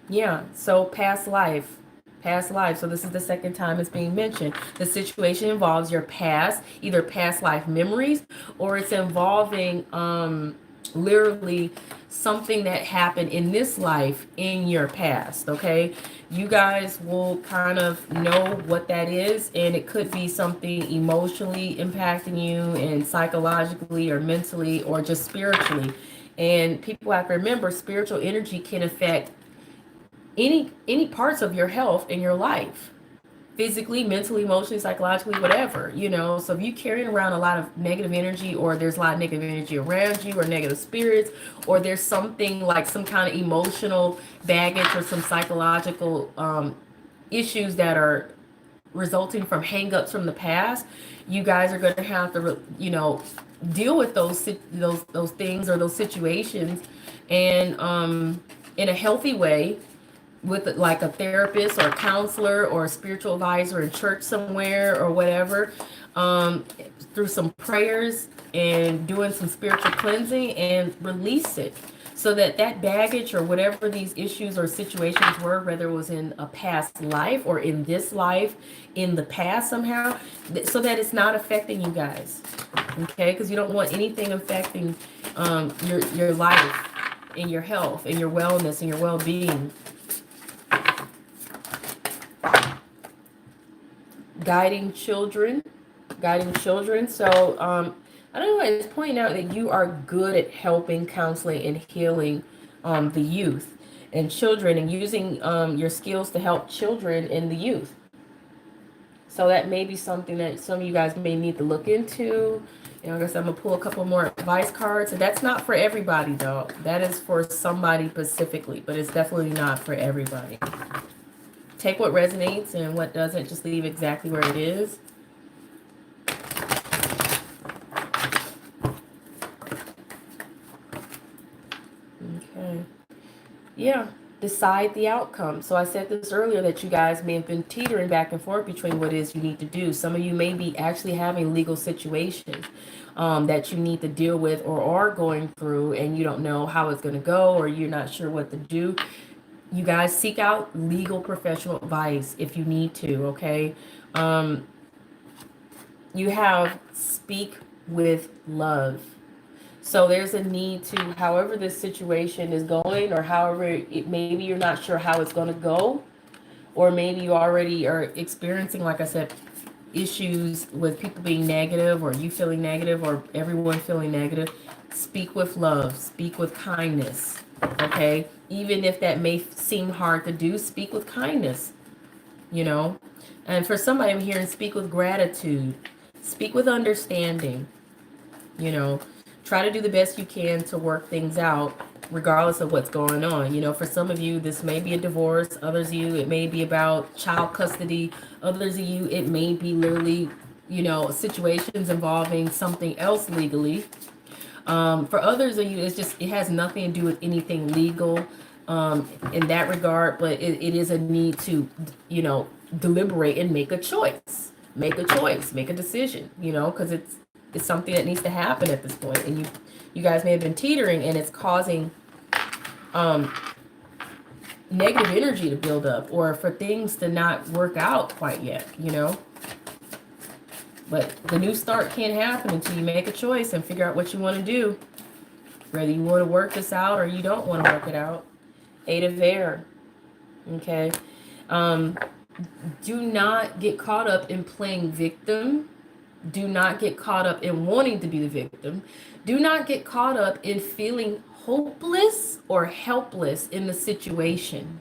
Yeah, so past life. Past life. So this is the second time it's being mentioned. The situation involves your past, either past life memories, or it's involving literally something that happened in this life in your past. Okay, you guys will kind of know what that is, and it could be something emotionally impacting you, and psychologically or mentally or just spiritually. And people have to remember, spiritual energy can affect any parts of your health in your life, physically, mentally, emotionally, psychologically, whatever, you know. So if you're carrying around a lot of negative energy, or there's a lot of negative energy around you, or negative spirits, or there's something like some kind of emotional baggage or some psychological issues that are resulting from hangups from the past, you guys are going to have to, you know, deal with those things or those situations, and in a healthy way, with like a therapist or a counselor or a spiritual advisor in church somewhere or whatever, through some prayers and doing some spiritual cleansing, and release it, so that that baggage or whatever these issues or situations were, whether it was in a past life or in this life in the past somehow, so that it's not affecting you guys. Okay, because you don't want anything affecting your life and your health and your wellness and your well-being. Guiding children. So I don't know, it's pointing out that you are good at helping, counseling, and healing the youth and children, and using your skills to help children and the youth. So that may be something that some of you guys may need to look into. And I guess I'm gonna pull a couple more advice cards, and that's not for everybody though. That is for somebody specifically, but it's definitely not for everybody. Take what resonates, and what doesn't, just leave exactly where it is. Okay. Yeah. decide the outcome. So I said this earlier that you guys may have been teetering back and forth between what it is you need to do. Some of you may be actually having legal situations that you need to deal with or are going through, and you don't know how it's going to go, or you're not sure what to do. You guys seek out legal professional advice if you need to, okay? You have speak with love. So there's a need to, however this situation is going, or however maybe you're not sure how it's going to go, or maybe you already are experiencing, like I said, issues with people being negative, or you feeling negative, or everyone feeling negative. Speak with love, speak with kindness, okay? Even if that may seem hard to do, speak with kindness, you know? And for somebody, I'm hearing speak with gratitude, speak with understanding, you know? Try to do the best you can to work things out regardless of what's going on. You know, for some of you, this may be a divorce. Others of you, it may be about child custody. Others of you, it may be literally, you know, situations involving something else legally. For others of you, it has nothing to do with anything legal in that regard, but it is a need to, you know, deliberate and make a choice. Make a decision, you know, because it's something that needs to happen at this point, and you guys may have been teetering, and it's causing negative energy to build up, or for things to not work out quite yet, you know. But the new start can't happen until you make a choice and figure out what you want to do, whether you want to work this out or you don't want to work it out. 8 of air. Okay. Do not get caught up in playing victim. Do not get caught up in wanting to be the victim. Do not get caught up in feeling hopeless or helpless in the situation.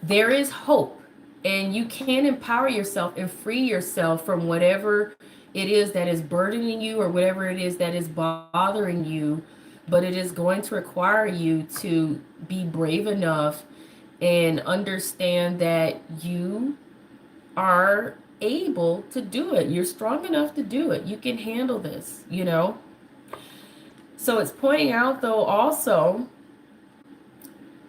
There is hope, and you can empower yourself and free yourself from whatever it is that is burdening you, or whatever it is that is bothering you. But it is going to require you to be brave enough and understand that you are able to do it. You're strong enough to do it. You can handle this, you know. So it's pointing out, though, also,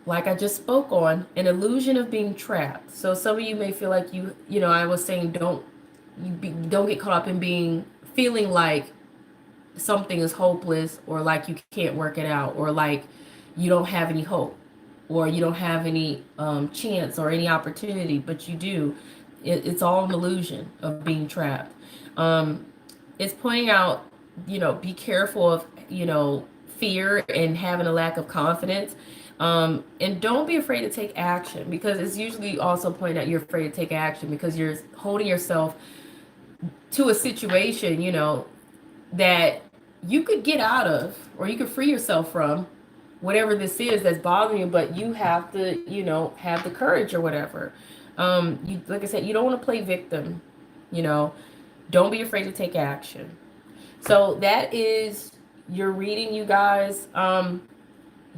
like I just spoke on, an illusion of being trapped. So some of you may feel like you know, I was saying don't get caught up in feeling like something is hopeless, or like you can't work it out, or like you don't have any hope, or you don't have any chance or any opportunity, but you do. It's all an illusion of being trapped. It's pointing out, you know, be careful of, you know, fear and having a lack of confidence. And don't be afraid to take action, because it's usually also pointing out you're afraid to take action because you're holding yourself to a situation, you know, that you could get out of, or you could free yourself from whatever this is that's bothering you, but you have to, you know, have the courage or whatever. Like I said, you don't want to play victim, you know. Don't be afraid to take action. So that is your reading, you guys.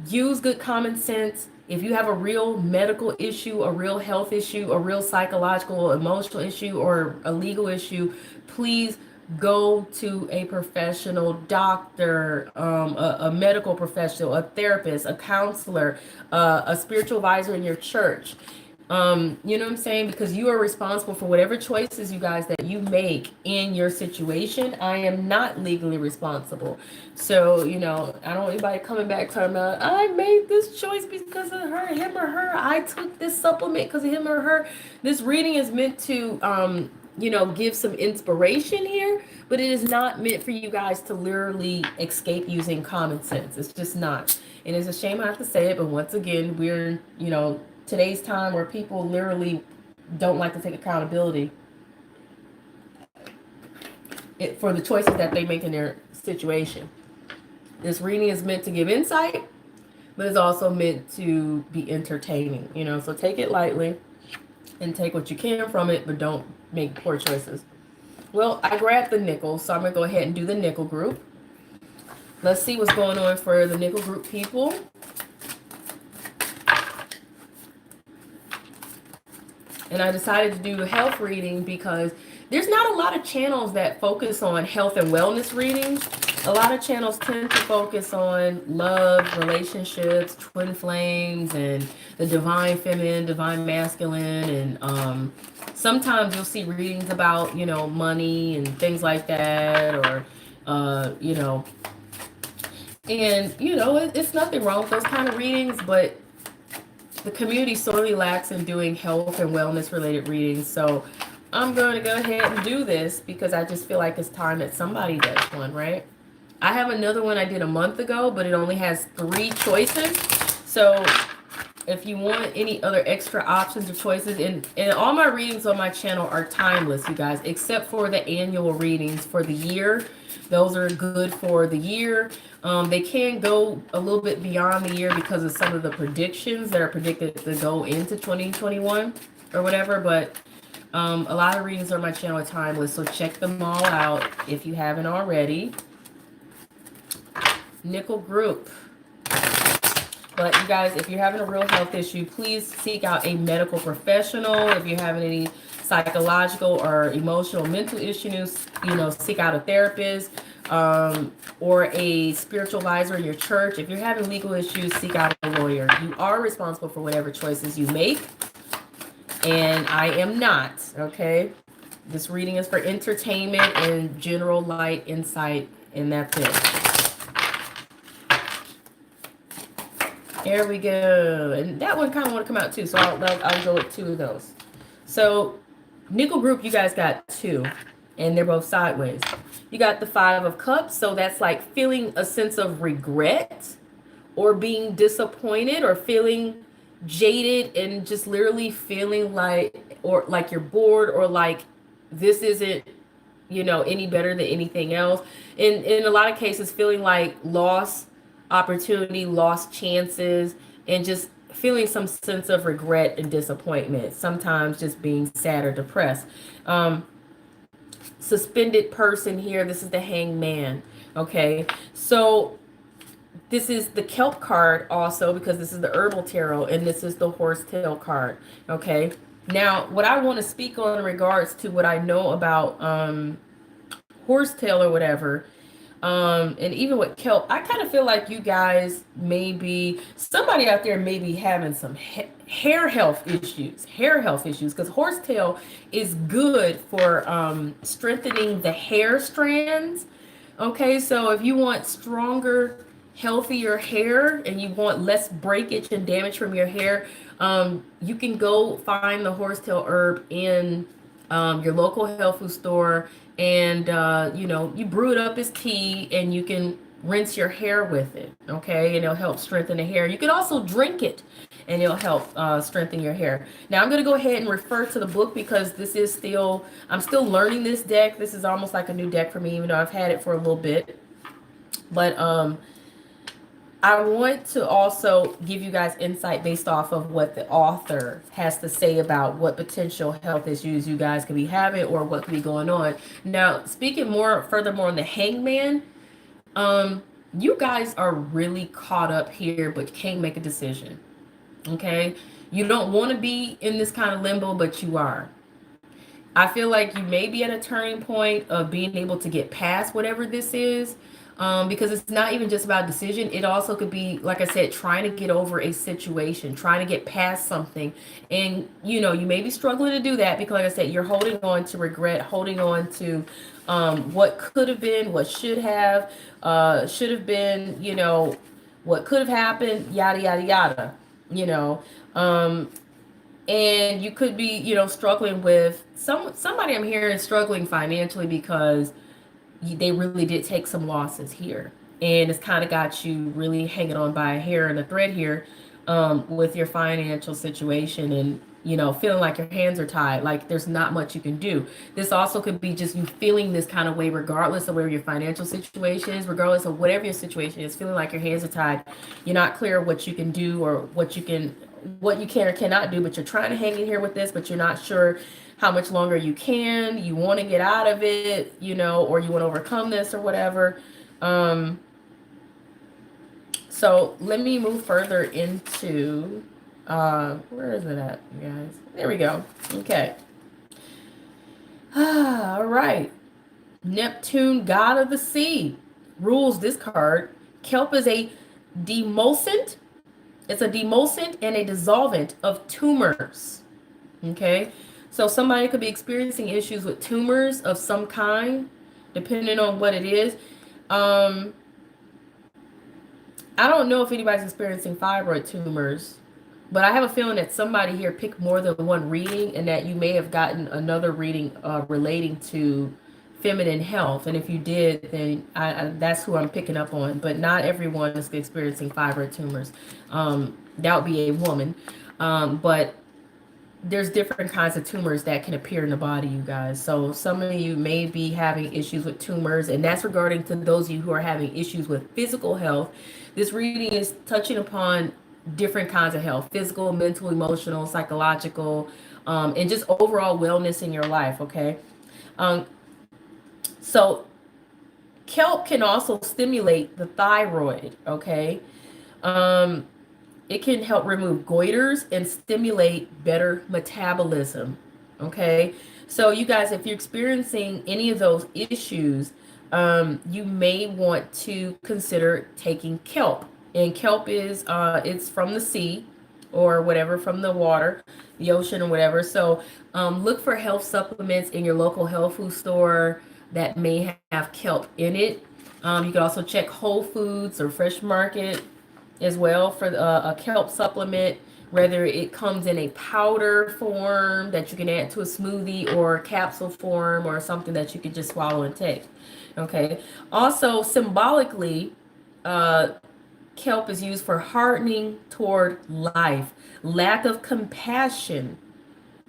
Use good common sense. If you have a real medical issue, a real health issue, a real psychological, emotional issue, or a legal issue, please go to a professional doctor, a medical professional, a therapist, a counselor, a spiritual advisor in your church. You know what I'm saying? Because you are responsible for whatever choices, you guys, that you make in your situation. I am not legally responsible. So, you know, I don't want anybody coming back talking about, I made this choice because of him or her. I took this supplement because of him or her. This reading is meant to, you know, give some inspiration here, but it is not meant for you guys to literally escape using common sense. It's just not. And it's a shame I have to say it, but once again, we're, you know, today's time where people literally don't like to take accountability for the choices that they make in their situation. This reading is meant to give insight, but it's also meant to be entertaining, you know, so take it lightly and take what you can from it, but don't make poor choices. Well, I grabbed the nickel, so I'm going to go ahead and do the nickel group. Let's see what's going on for the nickel group people. And I decided to do a health reading because there's not a lot of channels that focus on health and wellness readings. A lot of channels tend to focus on love, relationships, twin flames, and the divine feminine, divine masculine, and sometimes you'll see readings about, you know, money and things like that, or you know, and you know, it's nothing wrong with those kind of readings, but the community sorely lacks in doing health and wellness related readings. So I'm going to go ahead and do this because I just feel like it's time that somebody does one, right? I have another one I did a month ago, but it only has 3 choices. So if you want any other extra options or choices, and all my readings on my channel are timeless, you guys, except for the annual readings for the year. Those are good for the year. They can go a little bit beyond the year because of some of the predictions that are predicted to go into 2021 or whatever, but a lot of readings on my channel are timeless, so check them all out if you haven't already. Nickel group. But you guys, if you're having a real health issue, please seek out a medical professional. If you're having any psychological or emotional mental issues, you know, seek out a therapist or a spiritual advisor in your church. If you're having legal issues, seek out a lawyer. You are responsible for whatever choices you make, and I am not, okay? This reading is for entertainment and general light insight, and that's it. There we go. And that one kind of want to come out too, so I'll go with 2 of those. So nickel group, you guys got 2, and they're both sideways. You got the 5 of cups, so that's like feeling a sense of regret or being disappointed or feeling jaded and just literally feeling like, or like you're bored, or like this isn't, you know, any better than anything else. In a lot of cases, feeling like lost opportunity, lost chances, and just feeling some sense of regret and disappointment. Sometimes just being sad or depressed. Suspended person here. This is the hangman. Okay, so this is the kelp card also, because this is the herbal tarot, and this is the horsetail card. Okay, now what I want to speak on in regards to what I know about horsetail or whatever, and even with kelp, I kind of feel like you guys maybe, somebody out there may be having some hair health issues, because horsetail is good for strengthening the hair strands. Okay, so if you want stronger, healthier hair and you want less breakage and damage from your hair, you can go find the horsetail herb in your local health food store, and you know, you brew it up as tea and you can rinse your hair with it. Okay, and it'll help strengthen the hair. You can also drink it and it'll help strengthen your hair. Now I'm going to go ahead and refer to the book because this is still, I'm still learning this deck. This is almost like a new deck for me, even though I've had it for a little bit. But I want to also give you guys insight based off of what the author has to say about what potential health issues you guys could be having or what could be going on. Now, speaking more furthermore on the hangman, you guys are really caught up here, but can't make a decision. Okay? You don't want to be in this kind of limbo, but you are. I feel like you may be at a turning point of being able to get past whatever this is. Because it's not even just about decision. It also could be, like I said, trying to get over a situation, trying to get past something. And, you know, you may be struggling to do that because, like I said, you're holding on to regret, holding on to what could have been, what should have been, you know, what could have happened, yada, yada, yada, you know. And you could be, you know, struggling with somebody I'm hearing struggling financially because they really did take some losses here, and it's kind of got you really hanging on by a hair and a thread here with your financial situation, and you know, feeling like your hands are tied, like there's not much you can do. This also could be just you feeling this kind of way regardless of where your financial situation is, regardless of whatever your situation is, feeling like your hands are tied. You're not clear what you can do or what you can or cannot do, but you're trying to hang in here with this, but you're not sure how much longer you can. You want to get out of it, you know, or you want to overcome this or whatever. So let me move further into where is it at, you guys? There we go. Okay. All right. Neptune, god of the sea. rules this card. Kelp is a demulcent. It's a demulcent and a dissolvent of tumors. Okay, so somebody could be experiencing issues with tumors of some kind, depending on what it is. I don't know if anybody's experiencing fibroid tumors, but I have a feeling that somebody here picked more than one reading, and that you may have gotten another reading relating to feminine health. And if you did, then that's who I'm picking up on. But not everyone is experiencing fibroid tumors. That would be a woman. But there's different kinds of tumors that can appear in the body, you guys. So some of you may be having issues with tumors, and that's regarding to those of you who are having issues with physical health. This reading is touching upon different kinds of health: physical, mental, emotional, psychological, and just overall wellness in your life. Okay. So kelp can also stimulate the thyroid. Okay. It can help remove goiters and stimulate better metabolism. Okay. So you guys, if you're experiencing any of those issues, you may want to consider taking kelp. And kelp is, it's from the sea or whatever, from the water, the ocean or whatever. So look for health supplements in your local health food store that may have kelp in it. You can also check Whole Foods or Fresh Market as well for a kelp supplement, whether it comes in a powder form that you can add to a smoothie or capsule form or something that you can just swallow and take. Okay. Also, symbolically, kelp is used for hardening toward life, lack of compassion.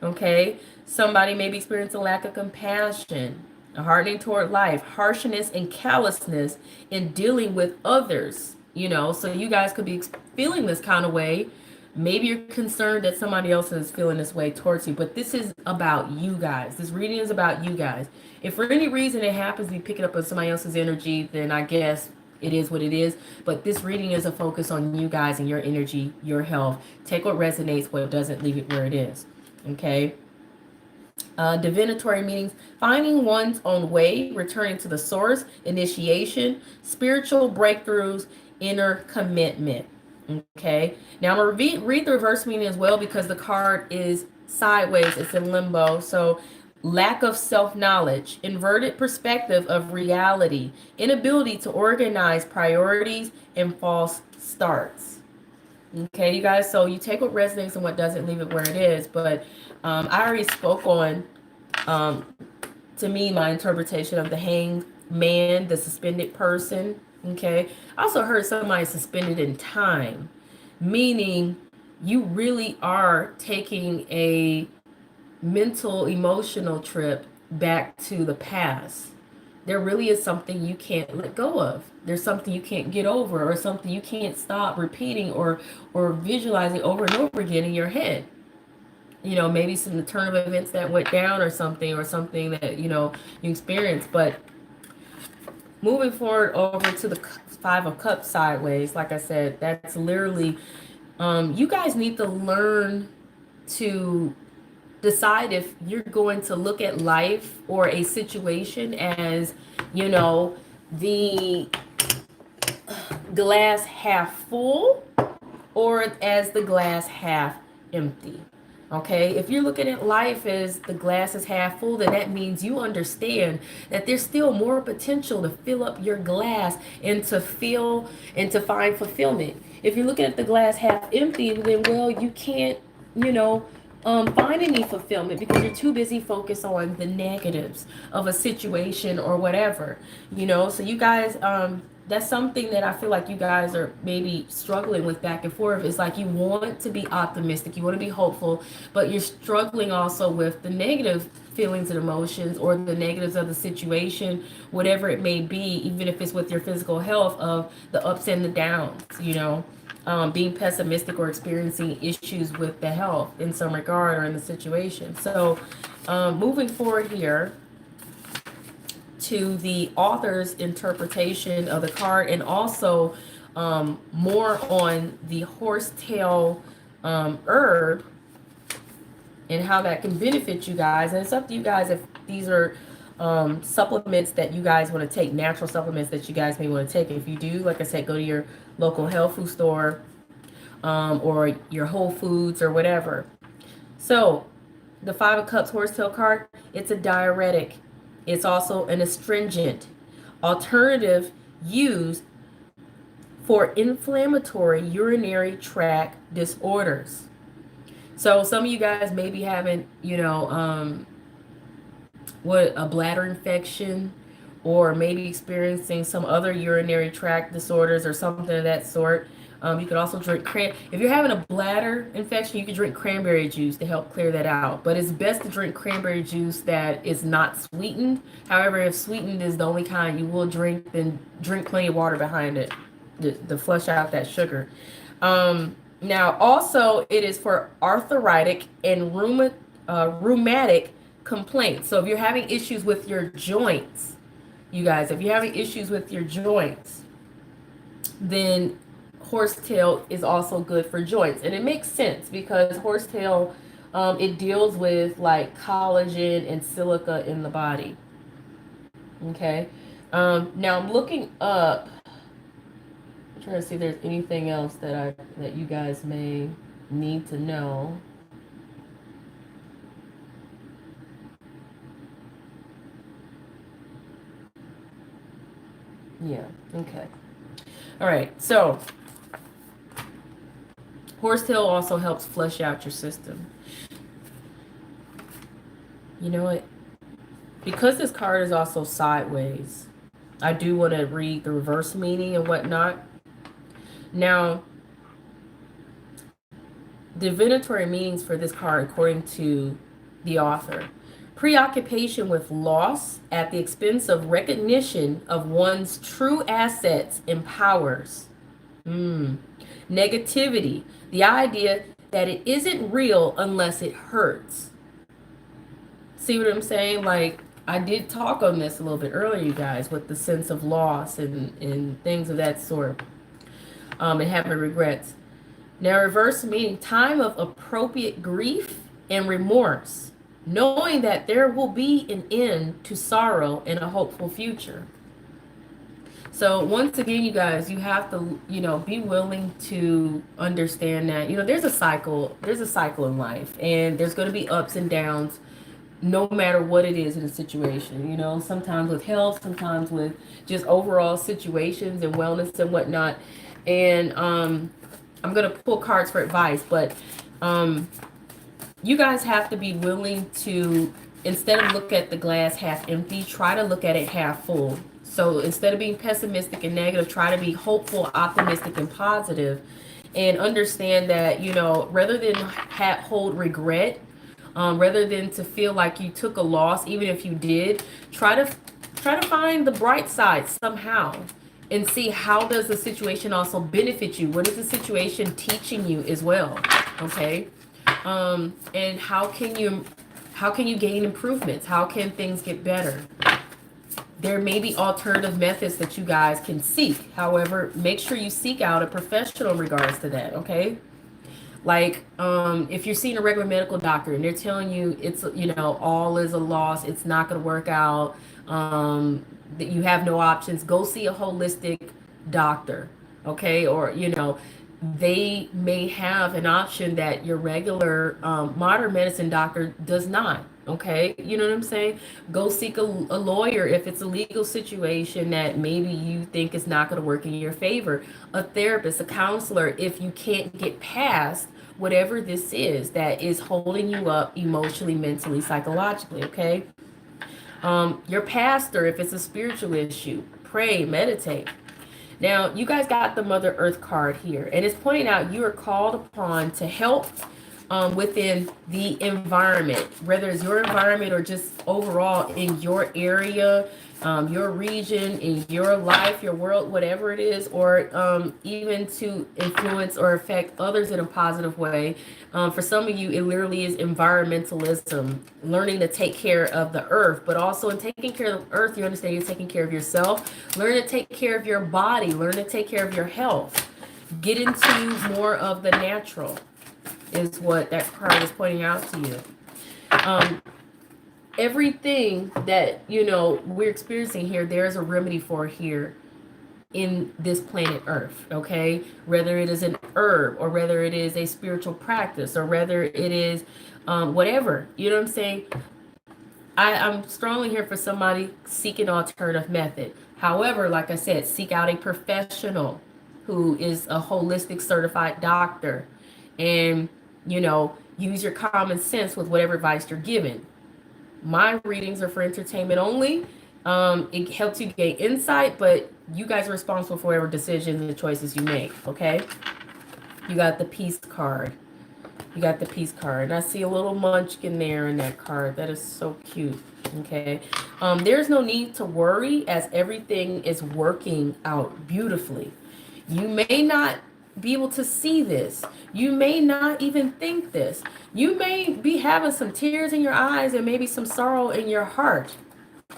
Okay. Somebody may be experiencing a lack of compassion, a hardening toward life, harshness and callousness in dealing with others. So you guys could be feeling this kind of way. Maybe you're concerned that somebody else is feeling this way towards you, but this is about you guys. This reading is about you guys. If for any reason it happens to be picking up on somebody else's energy, then I guess it is what it is. But this reading is a focus on you guys and your energy, your health. Take what resonates, what doesn't, leave it where it is. Okay. Divinatory meanings: finding one's own way, returning to the source, initiation, spiritual breakthroughs, inner commitment. Okay. Now I'm going to read the reverse meaning as well, because the card is sideways. It's in limbo. So lack of self-knowledge, inverted perspective of reality, inability to organize priorities, and false starts. Okay, you guys. So you take what resonates and what doesn't, leave it where it is. But I already spoke on, to me, my interpretation of the hanged man, the suspended person. Okay. I also heard somebody suspended in time, meaning you really are taking a mental, emotional trip back to the past. There really is something you can't let go of. There's something you can't get over, or something you can't stop repeating or visualizing over and over again in your head. Maybe some turn of events that went down, or something that, you experienced. But moving forward over to the Five of Cups sideways, like I said, that's literally, you guys need to learn to decide if you're going to look at life or a situation as, the glass half full, or as the glass half empty. Okay, if you're looking at life as the glass is half full, then that means you understand that there's still more potential to fill up your glass and to feel and to find fulfillment. If you're looking at the glass half empty, then, well, you can't, find any fulfillment, because you're too busy focused on the negatives of a situation or whatever. So you guys, that's something that I feel like you guys are maybe struggling with back and forth. It's like you want to be optimistic, you want to be hopeful, but you're struggling also with the negative feelings and emotions, or the negatives of the situation, whatever it may be, even if it's with your physical health, of the ups and the downs, being pessimistic or experiencing issues with the health in some regard or in the situation. So moving forward here to the author's interpretation of the card, and also more on the horsetail herb and how that can benefit you guys. And it's up to you guys if these are supplements that you guys want to take, natural supplements that you guys may want to take. If you do, like I said, go to your local health food store, or your Whole Foods or whatever. So the Five of Cups horsetail card, it's a diuretic. It's also an astringent. Alternative used for inflammatory urinary tract disorders. So some of you guys may be having, a bladder infection, or maybe experiencing some other urinary tract disorders or something of that sort. You could also drink if you're having a bladder infection, you can drink cranberry juice to help clear that out. But it's best to drink cranberry juice that is not sweetened. However, if sweetened is the only kind you will drink, then drink plenty of water behind it to flush out that sugar. Now, also, it is for arthritic and rheumatic complaints. So if you're having issues with your joints, you guys, if you're having issues with your joints, then horsetail is also good for joints. And it makes sense because horsetail, it deals with like collagen and silica in the body. Okay. Now I'm looking up, I'm trying to see if there's anything else that you guys may need to know. Yeah, okay. All right, so horsetail also helps flush out your system. You know what? Because this card is also sideways, I do want to read the reverse meaning and whatnot. Now, divinatory meanings for this card, according to the author: preoccupation with loss at the expense of recognition of one's true assets and powers. Negativity, the idea that it isn't real unless it hurts. See what I'm saying? Like, I did talk on this a little bit earlier, you guys, with the sense of loss and things of that sort, and having regrets. Now, reverse meaning, time of appropriate grief and remorse, knowing that there will be an end to sorrow and a hopeful future. So once again, you guys, you have to, be willing to understand that, there's a cycle in life, and there's going to be ups and downs no matter what it is in a situation, sometimes with health, sometimes with just overall situations and wellness and whatnot. And I'm going to pull cards for advice, but you guys have to be willing to, instead of look at the glass half empty, try to look at it half full. So instead of being pessimistic and negative, try to be hopeful, optimistic, and positive, and understand that, rather than hold regret, rather than to feel like you took a loss, even if you did, try to find the bright side somehow and see how does the situation also benefit you. What is the situation teaching you as well? Okay. And how can you gain improvements? How can things get better? There may be alternative methods that you guys can seek. However, make sure you seek out a professional in regards to that, okay? Like, if you're seeing a regular medical doctor and they're telling you it's, all is a loss, it's not going to work out, that you have no options, go see a holistic doctor, okay? Or, they may have an option that your regular modern medicine doctor does not. Okay, you know what I'm saying? Go seek a lawyer if it's a legal situation that maybe you think is not going to work in your favor. A therapist, a counselor, if you can't get past whatever this is that is holding you up emotionally, mentally, psychologically. Okay, your pastor, if it's a spiritual issue, pray, meditate. Now, you guys got the Mother Earth card here, and it's pointing out you are called upon to help within the environment, whether it's your environment or just overall in your area, your region, in your life, your world, whatever it is, or even to influence or affect others in a positive way. For some of you, it literally is environmentalism, learning to take care of the earth, but also in taking care of the earth, you understand you're taking care of yourself. Learn to take care of your body, learn to take care of your health. Get into more of the natural is what that card is pointing out to you. everything that, you know, we're experiencing here, there's a remedy for here in this planet Earth, okay? Whether it is an herb, or whether it is a spiritual practice, or whether it is whatever, you know what I'm saying? I'm strongly here for somebody seeking an alternative method. However, like I said, seek out a professional who is a holistic certified doctor, and, you know, use your common sense with whatever advice you're given. My readings are for entertainment only. It helps you gain insight, but you guys are responsible for whatever decisions and choices you make, okay? You got the peace card. You got the peace card. And I see a little munchkin there in that card. That is so cute. Okay. There's no need to worry, as everything is working out beautifully. You may not be able to see this. You may not even think this. You may be having some tears in your eyes and maybe some sorrow in your heart.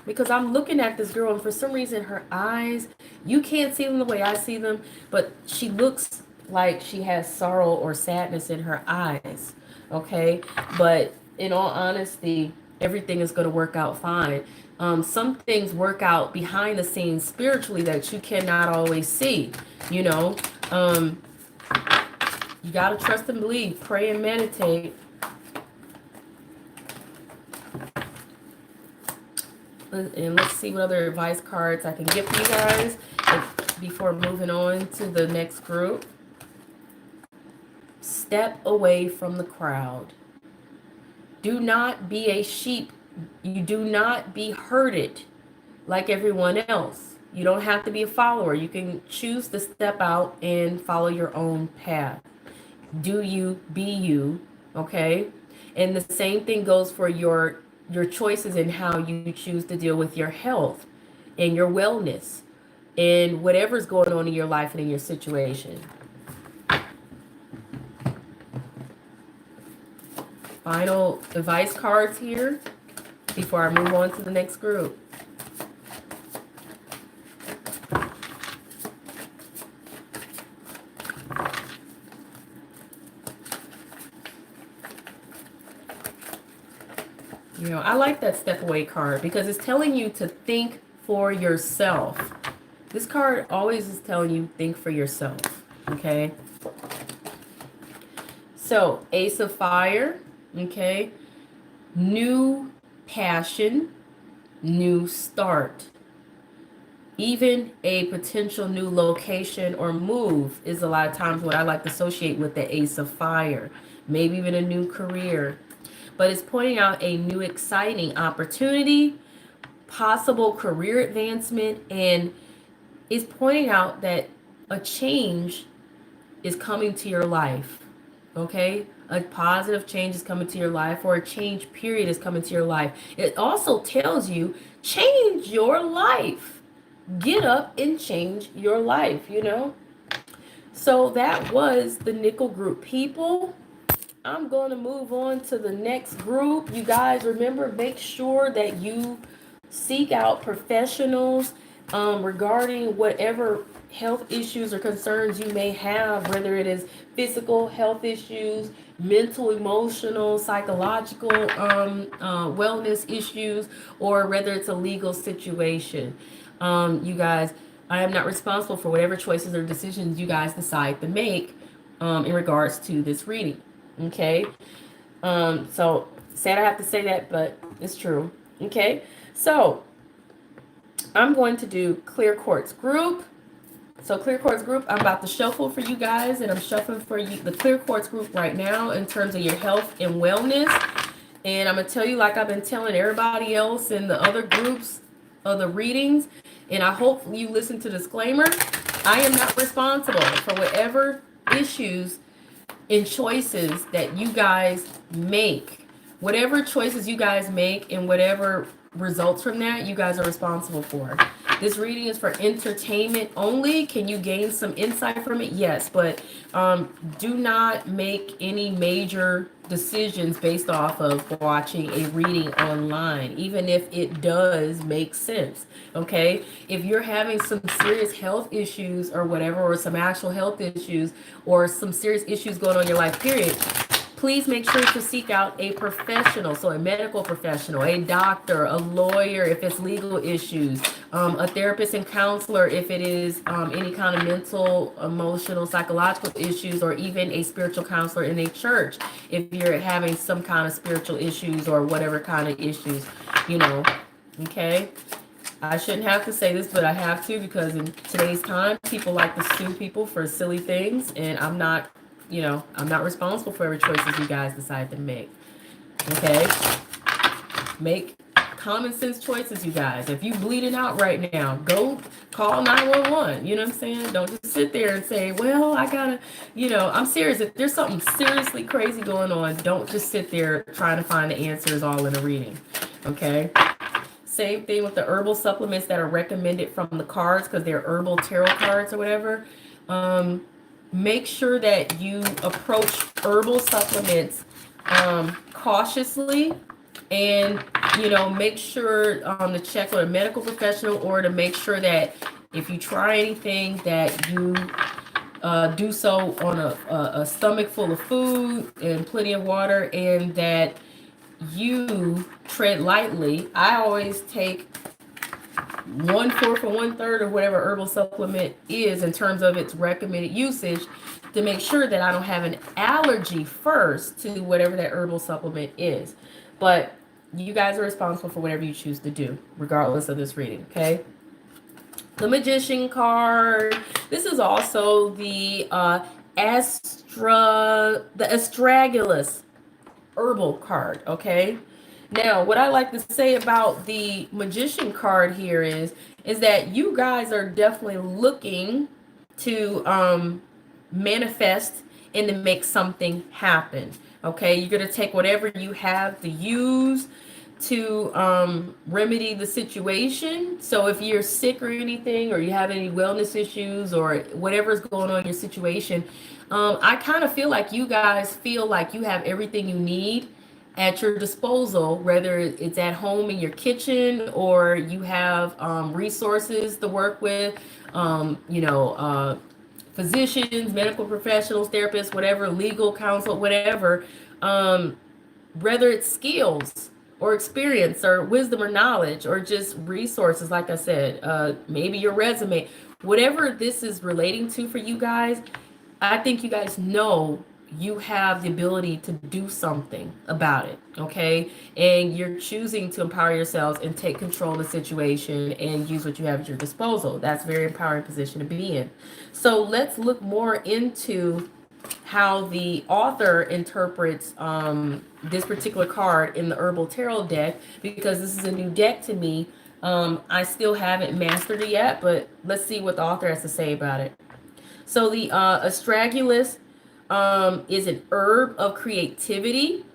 Because I'm looking at this girl, and for some reason her eyes, you can't see them the way I see them, but she looks like she has sorrow or sadness in her eyes, okay? But in all honesty, everything is going to work out fine. Some things work out behind the scenes spiritually that you cannot always see, you know? You got to trust and believe, pray and meditate. And let's see what other advice cards I can get for you guys before moving on to the next group. Step away from the crowd. Do not be a sheep. You do not be herded like everyone else. You don't have to be a follower. You can choose to step out and follow your own path. Do you, be you, okay? And the same thing goes for your choices and how you choose to deal with your health and your wellness and whatever's going on in your life and in your situation. Final advice cards here before I move on to the next group. You know, I like that step away card because it's telling you to think for yourself. This card always is telling you think for yourself, okay? So, Ace of Fire, okay? New passion, new start. Even a potential new location or move is a lot of times what I like to associate with the Ace of Fire. Maybe even a new career. But it's pointing out a new exciting opportunity, possible career advancement, and it's pointing out that a change is coming to your life, okay? A positive change is coming to your life, or a change period is coming to your life. It also tells you, change your life. Get up and change your life, you know? So that was the nickel group, people. I'm going to move on to the next group. You guys, remember, make sure that you seek out professionals regarding whatever health issues or concerns you may have, whether it is physical health issues, mental, emotional, psychological wellness issues, or whether it's a legal situation. You guys, I am not responsible for whatever choices or decisions you guys decide to make in regards to this reading. Okay, so sad I have to say that, but it's true. Okay, so I'm going to do clear quartz group. So clear quartz group, I'm about to shuffle for you guys, and I'm shuffling for you the clear quartz group right now in terms of your health and wellness. And I'm gonna tell you, like I've been telling everybody else in the other groups of the readings, and I hope you listen to the disclaimer. I am not responsible for whatever issues and choices that you guys make. Whatever choices you guys make and whatever results from that, you guys are responsible for. This reading is for entertainment only. Can you gain some insight from it? Yes, but do not make any major decisions based off of watching a reading online, even if it does make sense. Okay, if you're having some serious health issues or whatever, or some actual health issues or some serious issues going on in your life period, please make sure to seek out a professional, so a medical professional, a doctor, a lawyer if it's legal issues, a therapist and counselor if it is any kind of mental, emotional, psychological issues, or even a spiritual counselor in a church if you're having some kind of spiritual issues or whatever kind of issues, you know, okay? I shouldn't have to say this, but I have to, because in today's time, people like to sue people for silly things, and I'm not, you know, I'm not responsible for every choices you guys decide to make. Okay? Make common sense choices, you guys. If you bleeding out right now, go call 911. You know what I'm saying? Don't just sit there and say, well, I gotta, you know, I'm serious. If there's something seriously crazy going on, don't just sit there trying to find the answers all in a reading. Okay? Same thing with the herbal supplements that are recommended from the cards, because they're herbal tarot cards or whatever. Make sure that you approach herbal supplements cautiously, and, you know, make sure to check with a medical professional, or to make sure that if you try anything that you do so on a stomach full of food and plenty of water, and that you tread lightly. I always take 1/4 or 1/3 of whatever herbal supplement is in terms of its recommended usage, to make sure that I don't have an allergy first to whatever that herbal supplement is. But you guys are responsible for whatever you choose to do, regardless of this reading, okay? The Magician card. This is also the astragalus herbal card, okay? Now, what I like to say about the Magician card here is that you guys are definitely looking to manifest and to make something happen, okay? You're going to take whatever you have to use to remedy the situation. So if you're sick or anything, or you have any wellness issues, or whatever's going on in your situation, I kind of feel like you guys feel like you have everything you need at your disposal, whether it's at home in your kitchen, or you have resources to work with, you know, physicians, medical professionals, therapists, whatever, legal counsel, whatever, whether it's skills or experience or wisdom or knowledge, or just resources, like I said, maybe your resume, whatever this is relating to for you guys. I think you guys know you have the ability to do something about it, okay? And you're choosing to empower yourselves and take control of the situation and use what you have at your disposal. That's a very empowering position to be in. So let's look more into how the author interprets this particular card in the Herbal Tarot deck, because this is a new deck to me. I still haven't mastered it yet, but let's see what the author has to say about it. So the astragalus is an herb of creativity.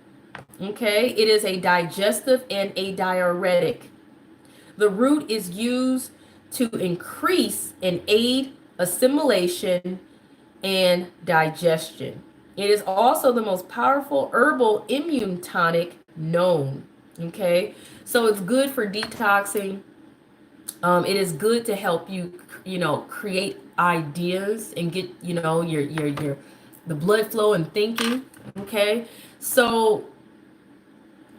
Okay, it is a digestive and a diuretic. The root is used to increase and aid assimilation and digestion. It is also the most powerful herbal immune tonic known. Okay, so it's good for detoxing. It is good to help you, you know, create ideas and get, you know, your the blood flow and thinking. Okay, so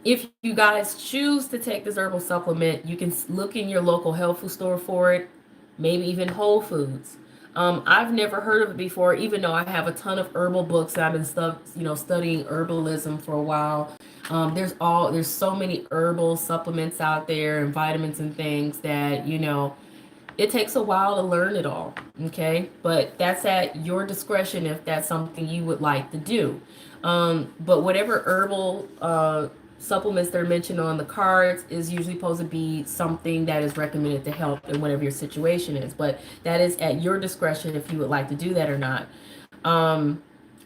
if you guys choose to take this herbal supplement, you can look in your local health food store for it, maybe even Whole Foods. I've never heard of it before, even though I have a ton of herbal books. I've been studying herbalism for a while. There's so many herbal supplements out there and vitamins and things that, you know, it takes a while to learn it all, okay? But that's at your discretion if that's something you would like to do. But whatever herbal supplements that are mentioned on the cards is usually supposed to be something that is recommended to help in whatever your situation is. But that is at your discretion if you would like to do that or not. I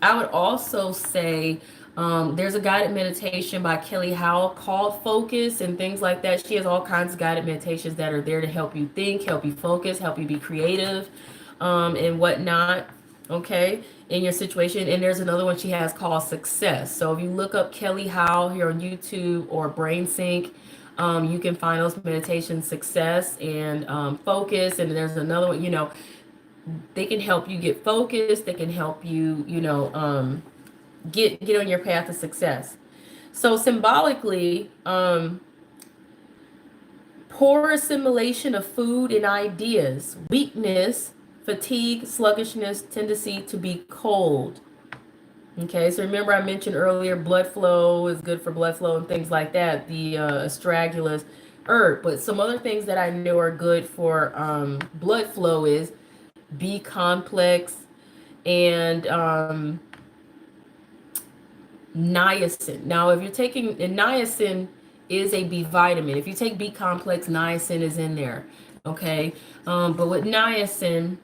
would also say there's a guided meditation by Kelly Howell called Focus and things like that. She has all kinds of guided meditations that are there to help you think, help you focus, help you be creative, and whatnot, okay, in your situation. And there's another one she has called Success. So if you look up Kelly Howell here on YouTube or Brain Sync, you can find those meditations, Success and Focus. And there's another one, you know, they can help you get focused. They can help you, you know, get on your path of success. So symbolically, poor assimilation of food and ideas, weakness, fatigue, sluggishness, tendency to be cold. Okay, so remember I mentioned earlier blood flow is good for blood flow and things like that, the astragalus herb. But some other things that I know are good for blood flow is B complex and niacin. Now, if you're taking, and niacin is a B vitamin. If you take B complex, niacin is in there. Okay, but with niacin,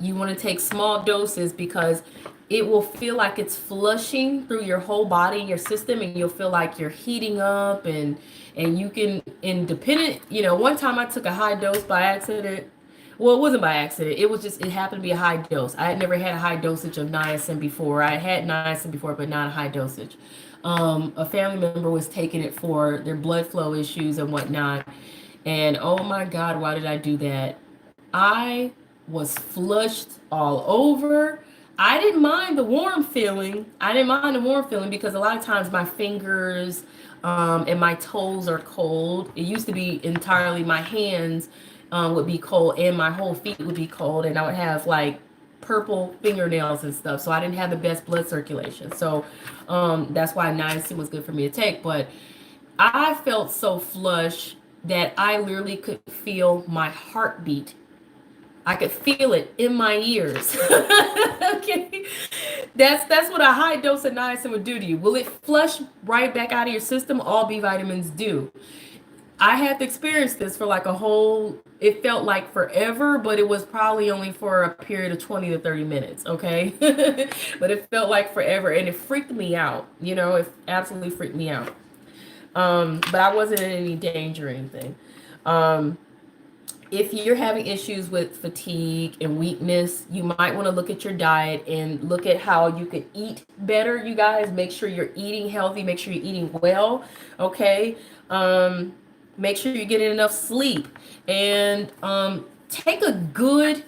you want to take small doses because it will feel like it's flushing through your whole body and your system, and you'll feel like you're heating up, and you can, independent, one time I took a high dose by accident. Well, it wasn't by accident. It was just, it happened to be a high dose. I had never had a high dosage of niacin before. I had niacin before, but not a high dosage. A family member was taking it for their blood flow issues and whatnot. And oh my God, why did I do that? I was flushed all over. I didn't mind the warm feeling. I didn't mind the warm feeling because a lot of times my fingers and my toes are cold. It used to be entirely my hands would be cold and my whole feet would be cold, and I would have like purple fingernails and stuff. So I didn't have the best blood circulation. So that's why niacin was good for me to take. But I felt so flush that I literally could feel my heartbeat. I could feel it in my ears. Okay, that's what a high dose of niacin would do to you. Will it flush right back out of your system? All B vitamins do. I had to experience this for like a whole, it felt like forever, but it was probably only for a period of 20 to 30 minutes, okay? But it felt like forever, and it freaked me out. It absolutely freaked me out. But I wasn't in any danger or anything. If you're having issues with fatigue and weakness, you might want to look at your diet and look at how you could eat better, you guys. Make sure you're eating healthy. Make sure you're eating well, okay? Make sure you're getting enough sleep. And take a good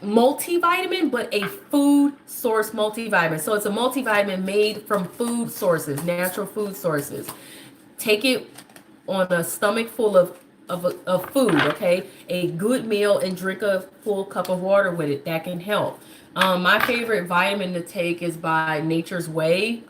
multivitamin, but a food source multivitamin. So it's a multivitamin made from food sources, natural food sources. Take it on a stomach full of food, okay? A good meal, and drink a full cup of water with it. That can help. My favorite vitamin to take is by Nature's Way.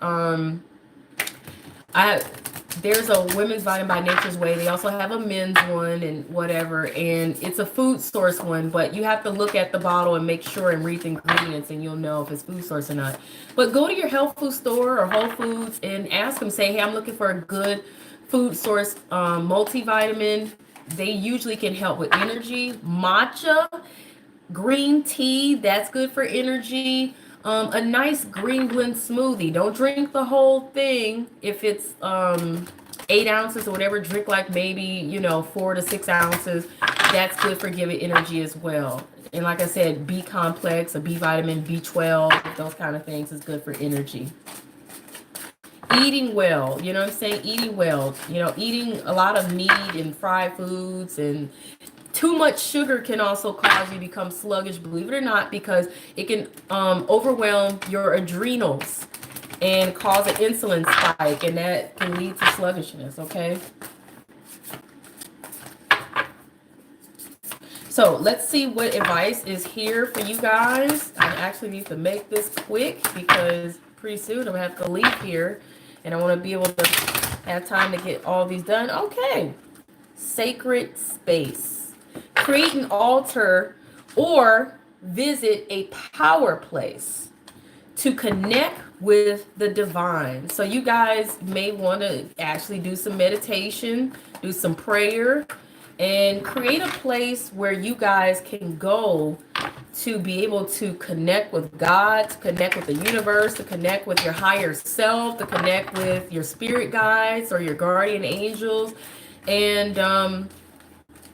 There's a women's vitamin by Nature's Way. They also have a men's one and whatever, and it's a food source one, but you have to look at the bottle and make sure and read the ingredients, and you'll know if it's food source or not. But go to your health food store or Whole Foods and ask them, say, hey, I'm looking for a good food source multivitamin. They usually can help with energy. Matcha, green tea, that's good for energy. A nice green blend smoothie. Don't drink the whole thing. If it's 8 ounces or whatever, drink like maybe 4 to 6 ounces. That's good for giving energy as well. And like I said, B complex, a B vitamin, B12, those kind of things is good for energy. Eating well, you know what I'm saying? Eating well, eating a lot of meat and fried foods, and too much sugar can also cause you to become sluggish, believe it or not, because it can overwhelm your adrenals and cause an insulin spike, and that can lead to sluggishness, okay? So let's see what advice is here for you guys. I actually need to make this quick because pretty soon I'm going to have to leave here, and I want to be able to have time to get all these done. Okay. Sacred space. Create an altar or visit a power place to connect with the divine. So you guys may want to actually do some meditation, do some prayer, and create a place where you guys can go to be able to connect with God, to connect with the universe, to connect with your higher self, to connect with your spirit guides or your guardian angels, and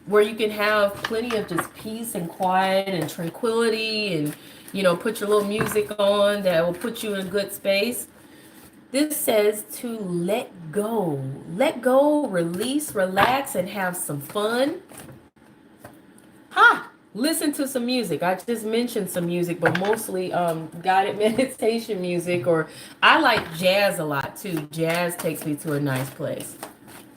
where you can have plenty of just peace and quiet and tranquility, and put your little music on that will put you in a good space. This says to let go, release, relax, and have some fun. listen to some music. I just mentioned some music, but mostly guided meditation music, or I like jazz a lot too. Jazz takes me to a nice place.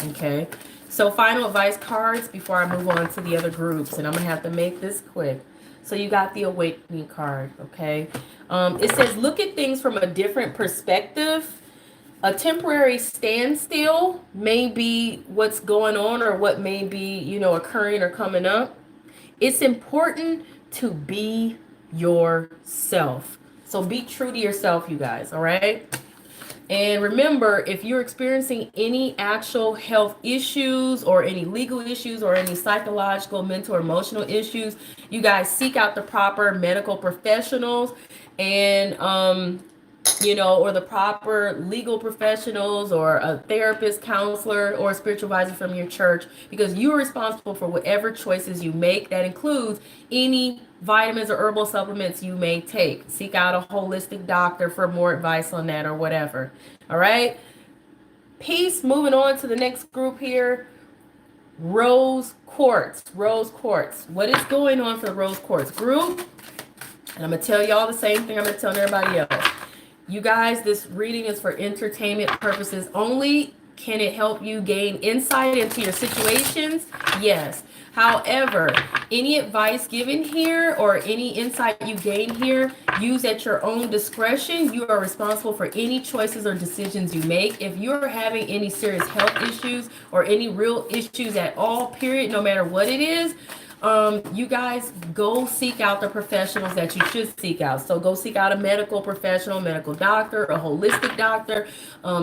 Okay. So final advice cards before I move on to the other groups, and I'm gonna have to make this quick. So you got the awakening card, okay? It says look at things from a different perspective. A temporary standstill may be what's going on or what may be, occurring or coming up. It's important to be yourself. So be true to yourself, you guys, all right? And remember, if you're experiencing any actual health issues or any legal issues or any psychological, mental, or emotional issues, you guys seek out the proper medical professionals and or the proper legal professionals or a therapist, counselor, or a spiritual advisor from your church, because you are responsible for whatever choices you make. That includes any vitamins or herbal supplements you may take. Seek out a holistic doctor for more advice on that or whatever. All right. Peace. Moving on to the next group here. Rose quartz. Rose quartz. What is going on for the rose quartz group? And I'm going to tell y'all the same thing I'm going to tell everybody else. You guys, this reading is for entertainment purposes only. Can it help you gain insight into your situations? Yes. However, any advice given here or any insight you gain here, use at your own discretion. You are responsible for any choices or decisions you make. If you're having any serious health issues or any real issues at all, period, no matter what it is, you guys go seek out the professionals that you should seek out. So go seek out a medical professional, medical doctor, a holistic doctor.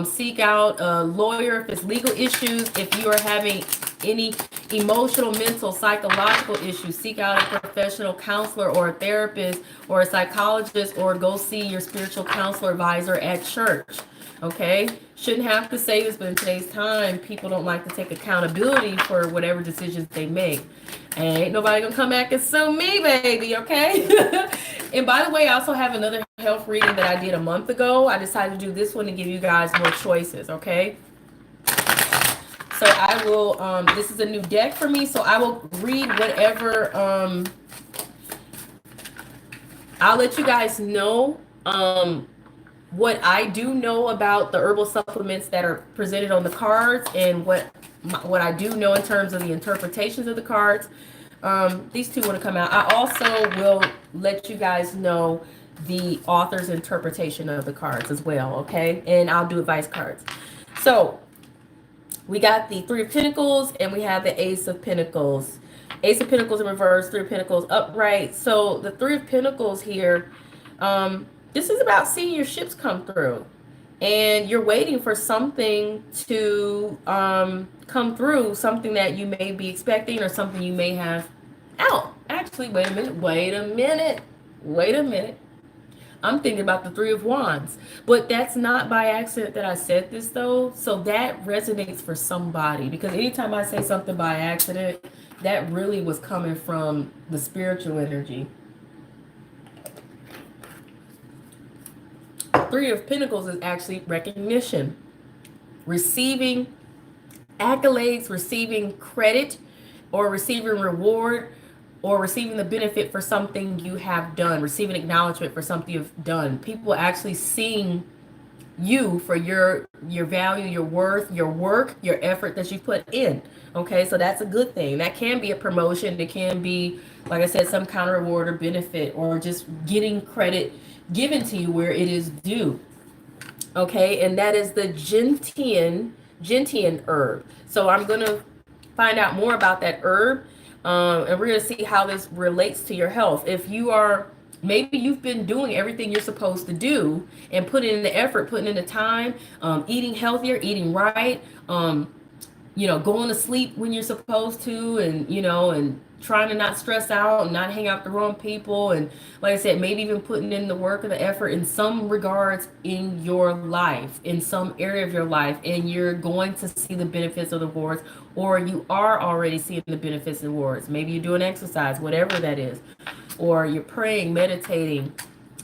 Seek out a lawyer if it's legal issues. If you are having any emotional, mental, psychological issues, seek out a professional counselor or a therapist or a psychologist, or go see your spiritual counselor advisor at church. Okay, shouldn't have to say this, but in today's time, people don't like to take accountability for whatever decisions they make. And ain't nobody gonna come back and sue me, baby, okay? And by the way, I also have another health reading that I did a month ago. I decided to do this one to give you guys more choices, okay? So I will, this is a new deck for me, so I will read whatever, I'll let you guys know, what I do know about the herbal supplements that are presented on the cards, and what I do know in terms of the interpretations of the cards. These two want to come out. I also will let you guys know the author's interpretation of the cards as well, okay? And I'll do advice cards. So we got the Three of Pentacles and we have the Ace of Pentacles. Ace of Pentacles in reverse, Three of Pentacles upright. So the Three of Pentacles here, this is about seeing your ships come through, and you're waiting for something to come through, something that you may be expecting or something you may have out. Actually, wait a minute. I'm thinking about the Three of Wands, but that's not by accident that I said this though. So that resonates for somebody, because anytime I say something by accident, that really was coming from the spiritual energy. Three of Pentacles is actually recognition, receiving accolades, receiving credit, or receiving reward, or receiving the benefit for something you have done, receiving acknowledgement for something you've done. People actually seeing you for your value, your worth, your work, your effort that you put in. Okay, so that's a good thing. That can be a promotion. It can be, like I said, some kind of reward or benefit, or just getting credit given to you where it is due. Okay, and that is the gentian herb. So I'm going to find out more about that herb, and we're going to see how this relates to your health. If you are, maybe you've been doing everything you're supposed to do and putting in the effort, putting in the time, eating healthier, eating right, going to sleep when you're supposed to, and trying to not stress out and not hang out with the wrong people. And like I said, maybe even putting in the work or the effort in some regards in your life, in some area of your life, and you're going to see the benefits of the rewards, or you are already seeing the benefits and rewards. Maybe you're doing exercise, whatever that is, or you're praying, meditating,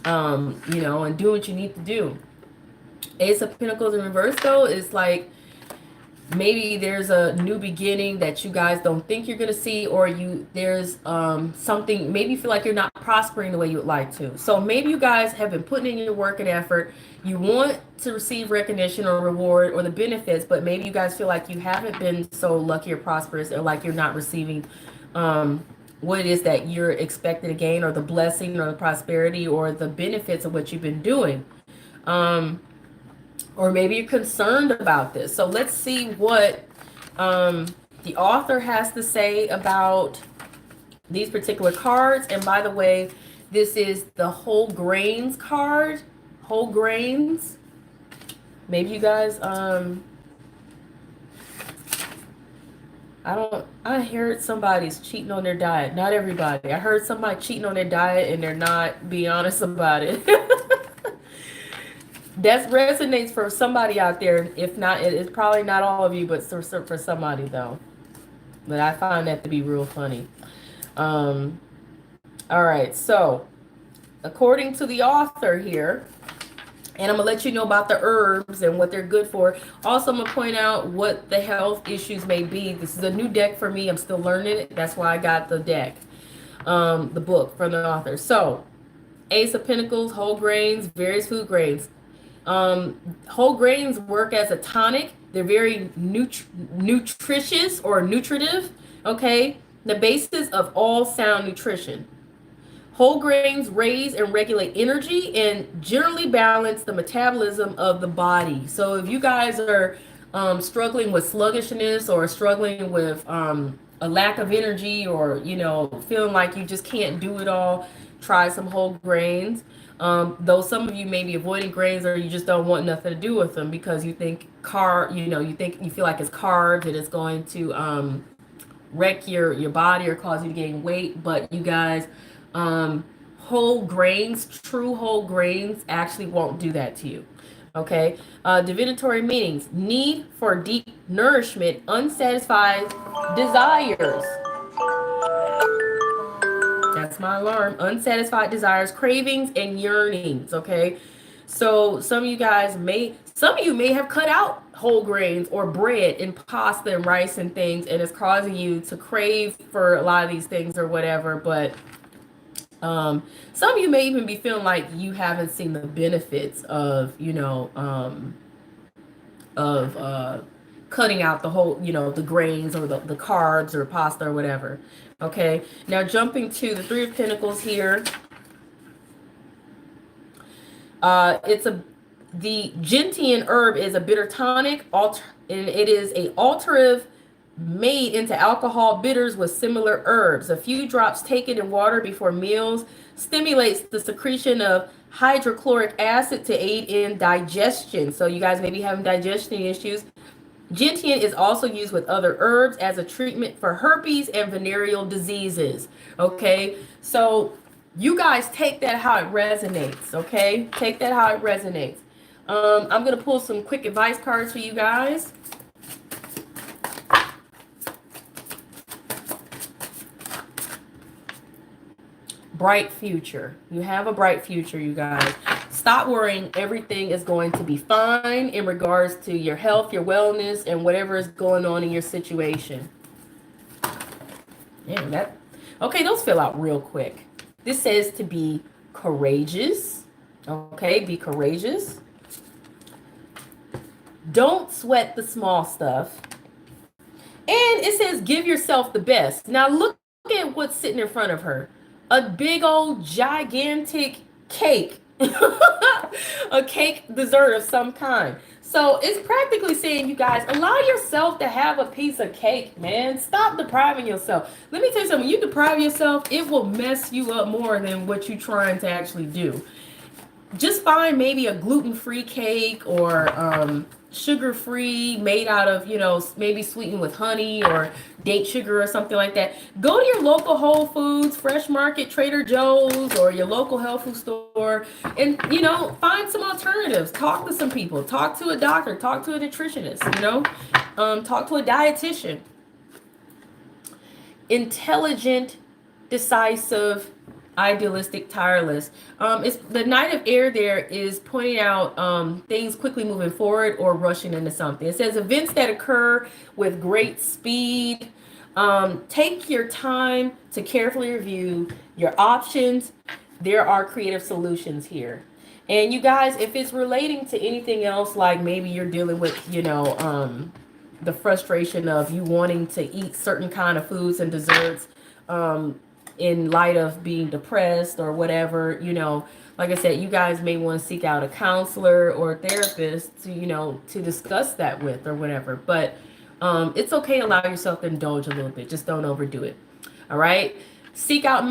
and doing what you need to do. Ace of Pentacles in reverse though is like, maybe there's a new beginning that you guys don't think you're going to see, or there's something, maybe you feel like you're not prospering the way you would like to. So maybe you guys have been putting in your work and effort. You want to receive recognition or reward or the benefits, but maybe you guys feel like you haven't been so lucky or prosperous, or like you're not receiving what it is that you're expected to gain, or the blessing or the prosperity or the benefits of what you've been doing. Or maybe you're concerned about this. So let's see what the author has to say about these particular cards. And by the way, this is the whole grains card. Whole grains. Maybe you guys, I heard somebody's cheating on their diet. Not everybody. I heard somebody cheating on their diet and they're not being honest about it. That resonates for somebody out there. If not, it's probably not all of you, but for somebody though. But I find that to be real funny. All right, so according to the author here, and I'm gonna let you know about the herbs and what they're good for. Also, I'm gonna point out what the health issues may be. This is a new deck for me. I'm still learning it. That's why I got the deck, the book from the author. So, Ace of Pentacles, whole grains, various food grains. Whole grains work as a tonic. They're very nutritious or nutritive. Okay, the basis of all sound nutrition. Whole grains raise and regulate energy and generally balance the metabolism of the body. So if you guys are struggling with sluggishness or struggling with a lack of energy, or feeling like you just can't do it all, try some whole grains. Though some of you may be avoiding grains, or you just don't want nothing to do with them because you think you feel like it's carbs and it's going to wreck your body or cause you to gain weight. But you guys, whole grains, true whole grains actually won't do that to you. Okay. Divinatory meanings: need for deep nourishment, unsatisfied desires. That's my alarm. Unsatisfied desires, cravings, and yearnings. Okay. So some of you may have cut out whole grains or bread and pasta and rice and things, and it's causing you to crave for a lot of these things or whatever. But some of you may even be feeling like you haven't seen the benefits of cutting out the whole, the grains or the carbs or pasta or whatever. Okay, now jumping to the Three of Pentacles here. The gentian herb is a bitter tonic, and it is a alterative made into alcohol bitters with similar herbs. A few drops taken in water before meals stimulates the secretion of hydrochloric acid to aid in digestion. So you guys may be having digestion issues. Gentian is also used with other herbs as a treatment for herpes and venereal diseases. Okay, so you guys take that how it resonates. Okay, take that how it resonates. I'm gonna pull some quick advice cards for you guys. Bright future. You have a bright future, you guys. Stop worrying. Everything is going to be fine in regards to your health, your wellness, and whatever is going on in your situation. Yeah, okay, those fill out real quick. This says to be courageous. Okay, be courageous. Don't sweat the small stuff. And it says give yourself the best. Now look at what's sitting in front of her. A big old gigantic cake. A cake dessert of some kind. So it's practically saying, you guys, allow yourself to have a piece of cake, man. Stop depriving yourself. Let me tell you something. When you deprive yourself, it will mess you up more than what you're trying to actually do. Just find maybe a gluten-free cake or sugar-free, made out of, maybe sweetened with honey or date sugar or something like that. Go to your local Whole Foods, Fresh Market, Trader Joe's, or your local health food store and, find some alternatives. Talk to some people. Talk to a doctor. Talk to a nutritionist, talk to a dietitian. Intelligent, decisive, idealistic, tireless. It's the Knight of Air there is pointing out things quickly moving forward or rushing into something. It says events that occur with great speed. Take your time to carefully review your options. There are creative solutions here. And you guys, if it's relating to anything else, like maybe you're dealing with, the frustration of you wanting to eat certain kind of foods and desserts, in light of being depressed or whatever, like I said, you guys may want to seek out a counselor or a therapist to discuss that with or whatever. But it's okay to allow yourself to indulge a little bit. Just don't overdo it. All right. Seek out,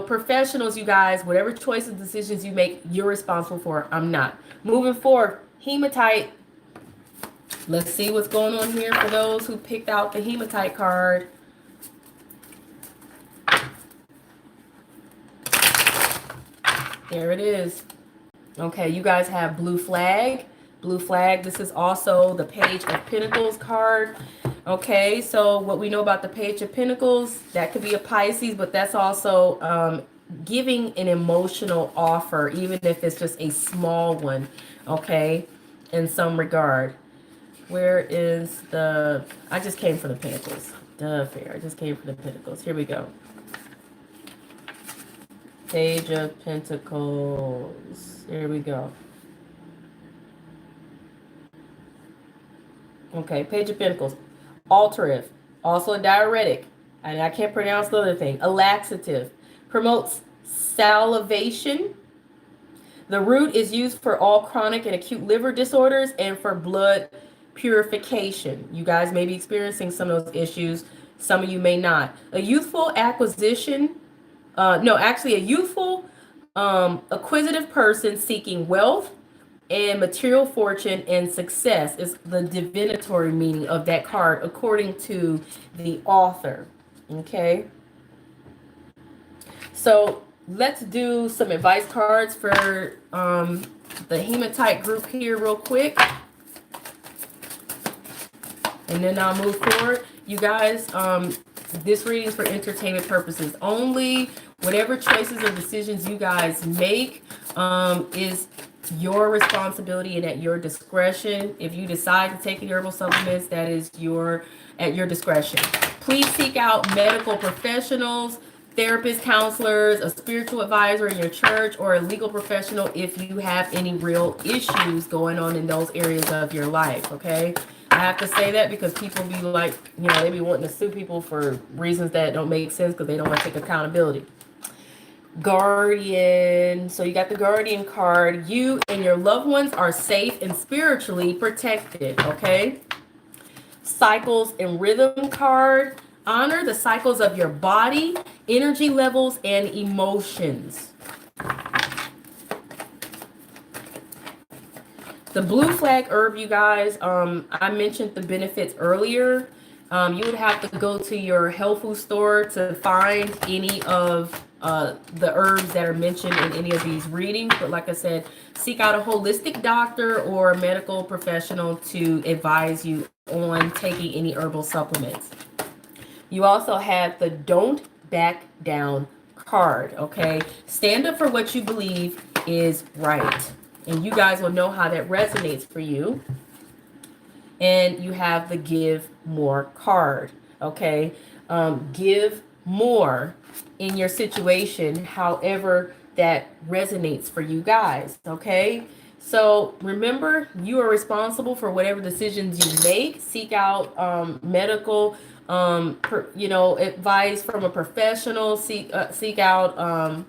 professionals, you guys. Whatever choices, decisions you make, you're responsible for. I'm not. Moving forward, Hematite. Let's see what's going on here for those who picked out the Hematite card. There it is. Okay, you guys have blue flag. Blue flag. This is also the Page of Pentacles card. Okay, so what we know about the Page of Pentacles, that could be a Pisces, but that's also giving an emotional offer, even if it's just a small one, okay, in some regard. Where is the... I just came from the Pentacles. Duh, fair. I just came from the Pentacles. Here we go. Page of Pentacles. Here we go. Okay, Page of Pentacles. Alterative, also a diuretic, and I can't pronounce the other thing. A laxative, promotes salivation. The root is used for all chronic and acute liver disorders and for blood purification. You guys may be experiencing some of those issues. Some of you may not. A youthful acquisition, a youthful, acquisitive person seeking wealth and material fortune and success is the divinatory meaning of that card, according to the author. Okay. So let's do some advice cards for the Hematite group here real quick. And then I'll move forward. You guys, this reading is for entertainment purposes only. Whatever choices or decisions you guys make is your responsibility and at your discretion. If you decide to take herbal supplements, that is at your discretion. Please seek out medical professionals, therapists, counselors, a spiritual advisor in your church, or a legal professional if you have any real issues going on in those areas of your life. Okay, I have to say that because people be like, they be wanting to sue people for reasons that don't make sense because they don't want to take accountability. Guardian. So you got the Guardian card. You and your loved ones are safe and spiritually protected. Okay. Cycles and Rhythm card. Honor the cycles of your body, energy levels, and emotions. The blue flag herb, you guys, I mentioned the benefits earlier. You would have to go to your health food store to find any of the herbs that are mentioned in any of these readings. But like I said, seek out a holistic doctor or a medical professional to advise you on taking any herbal supplements. You also have the Don't Back Down card, okay? Stand up for what you believe is right. And you guys will know how that resonates for you. And you have the Give More card, okay? Give more in your situation, however that resonates for you guys, okay? So remember, you are responsible for whatever decisions you make. Seek out medical, advice from a professional. Seek out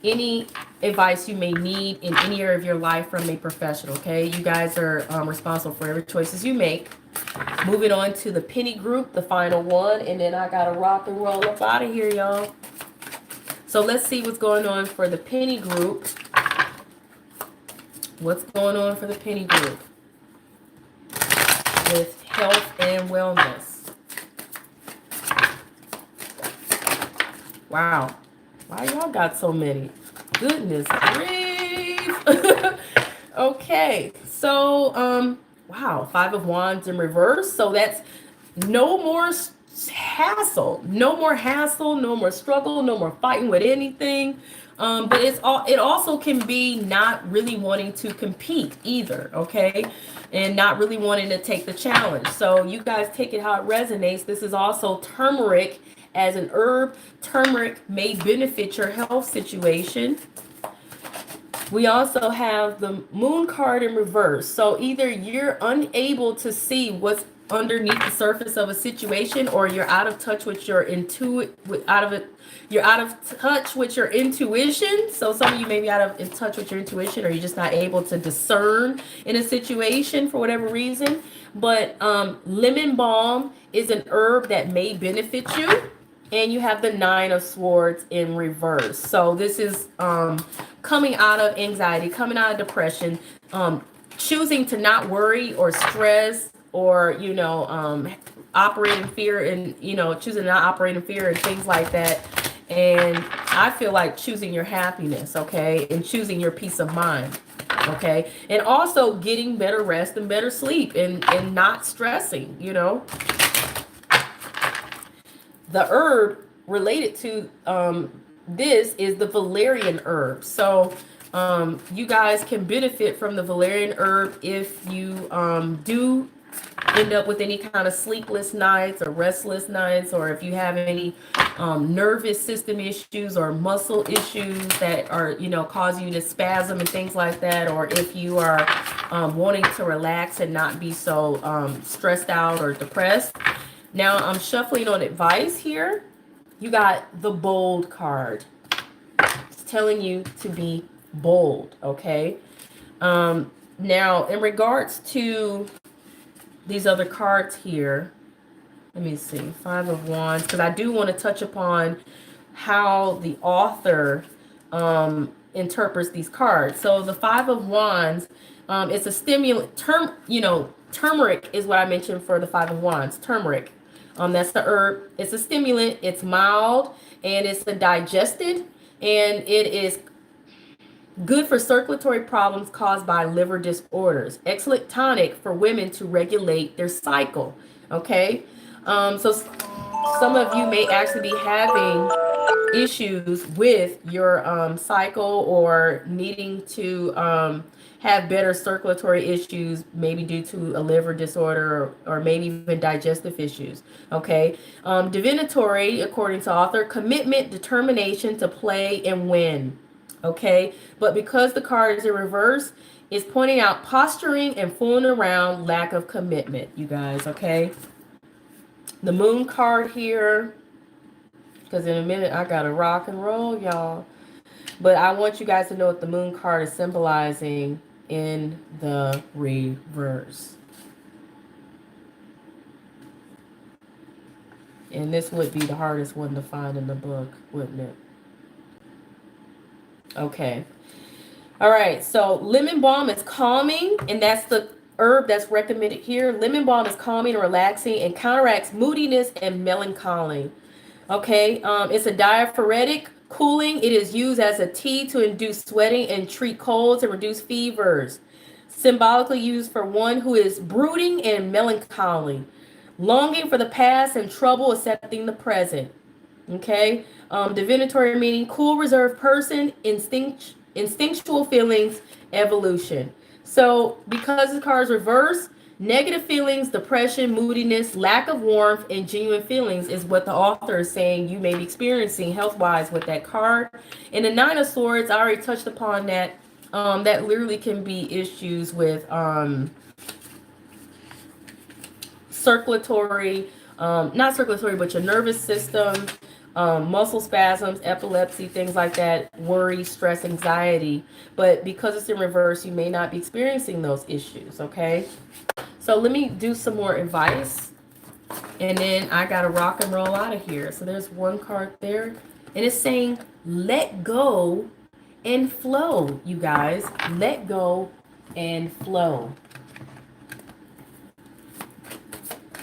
any advice you may need in any area of your life from a professional. Okay, you guys are responsible for every choices you make. Moving on to the penny group, the final one, and then I gotta rock and roll up out of here, y'all. So let's see what's going on for the penny group. What's going on for the penny group with health and wellness? Wow. Why y'all got so many? Goodness grief. Okay. So, wow. 5 of Wands in reverse. So that's no more hassle. No more hassle, no more struggle, no more fighting with anything. But it also can be not really wanting to compete either, okay? And not really wanting to take the challenge. So you guys take it how it resonates. This is also turmeric as an herb. Turmeric may benefit your health situation. We also have the moon card in reverse. So either you're unable to see what's underneath the surface of a situation, or you're out of touch with your you're out of touch with your intuition. So some of you may be in touch with your intuition, or you're just not able to discern in a situation for whatever reason. But lemon balm is an herb that may benefit you. And you have the 9 of Swords in reverse. So this is coming out of anxiety, coming out of depression, choosing to not worry or stress, or, you know, operate in fear, and, you know, choosing to not operate in fear and things like that. And I feel like choosing your happiness, okay, and choosing your peace of mind, okay, and also getting better rest and better sleep, and not stressing, you know. The herb related to this is the valerian herb. So you guys can benefit from the valerian herb if you do end up with any kind of sleepless nights or restless nights, or if you have any nervous system issues or muscle issues that are, you know, cause you to spasm and things like that, or if you are wanting to relax and not be so stressed out or depressed. Now I'm shuffling on advice here. You got the bold card. It's telling you to be bold, okay? Now in regards to these other cards here, let me see, 5 of Wands, because I do want to touch upon how the author interprets these cards. So the 5 of Wands, it's a stimulant. Turmeric is what I mentioned for the 5 of Wands. Turmeric. That's the herb. It's a stimulant. It's mild, and it's digested, and it is good for circulatory problems caused by liver disorders. Excellent tonic for women to regulate their cycle. Okay, so some of you may actually be having issues with your cycle, or needing to have better circulatory issues, maybe due to a liver disorder, or maybe even digestive issues. Okay, divinatory, according to author, commitment, determination to play and win. Okay, but because the card is in reverse, it's pointing out posturing and fooling around, lack of commitment, you guys. Okay, the moon card here, because in a minute I gotta rock and roll, y'all. But I want you guys to know what the moon card is symbolizing in the reverse. And this would be the hardest one to find in the book, wouldn't it? Okay. All right. So lemon balm is calming, and that's the herb that's recommended here. Lemon balm is calming and relaxing, and counteracts moodiness and melancholy. Okay. It's a diaphoretic, cooling. It is used as a tea to induce sweating and treat colds and reduce fevers. Symbolically used for one who is brooding and melancholy, longing for the past and trouble accepting the present. Okay. Divinatory meaning cool, reserved person, instinctual feelings, evolution. So because the card is reversed, negative feelings, depression, moodiness, lack of warmth, and genuine feelings is what the author is saying you may be experiencing health-wise with that card. And the 9 of Swords, I already touched upon that. That literally can be issues with circulatory, not circulatory, but your nervous system, muscle spasms, epilepsy, things like that, worry, stress, anxiety. But because it's in reverse, you may not be experiencing those issues, okay? So let me do some more advice, and then I got to rock and roll out of here. So there's one card there, and it's saying, let go and flow, you guys. Let go and flow.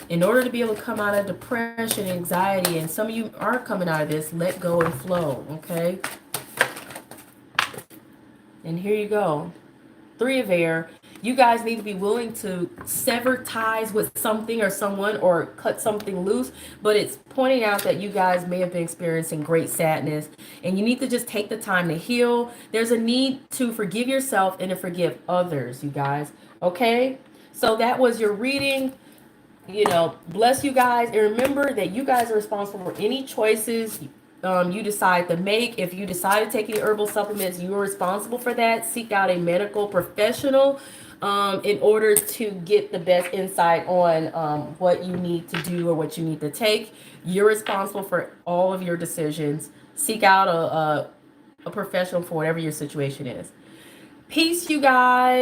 In order to be able to come out of depression, anxiety, and some of you are coming out of this, let go and flow, okay? And here you go. 3 of Air. You guys need to be willing to sever ties with something or someone or cut something loose. But it's pointing out that you guys may have been experiencing great sadness and you need to just take the time to heal. There's a need to forgive yourself and to forgive others, you guys. Okay? So that was your reading. Bless you guys. And remember that you guys are responsible for any choices you decide to make. If you decide to take any herbal supplements, you are responsible for that. Seek out a medical professional in order to get the best insight on what you need to do or what you need to take. You're responsible for all of your decisions. Seek out a professional for whatever your situation is. Peace, you guys.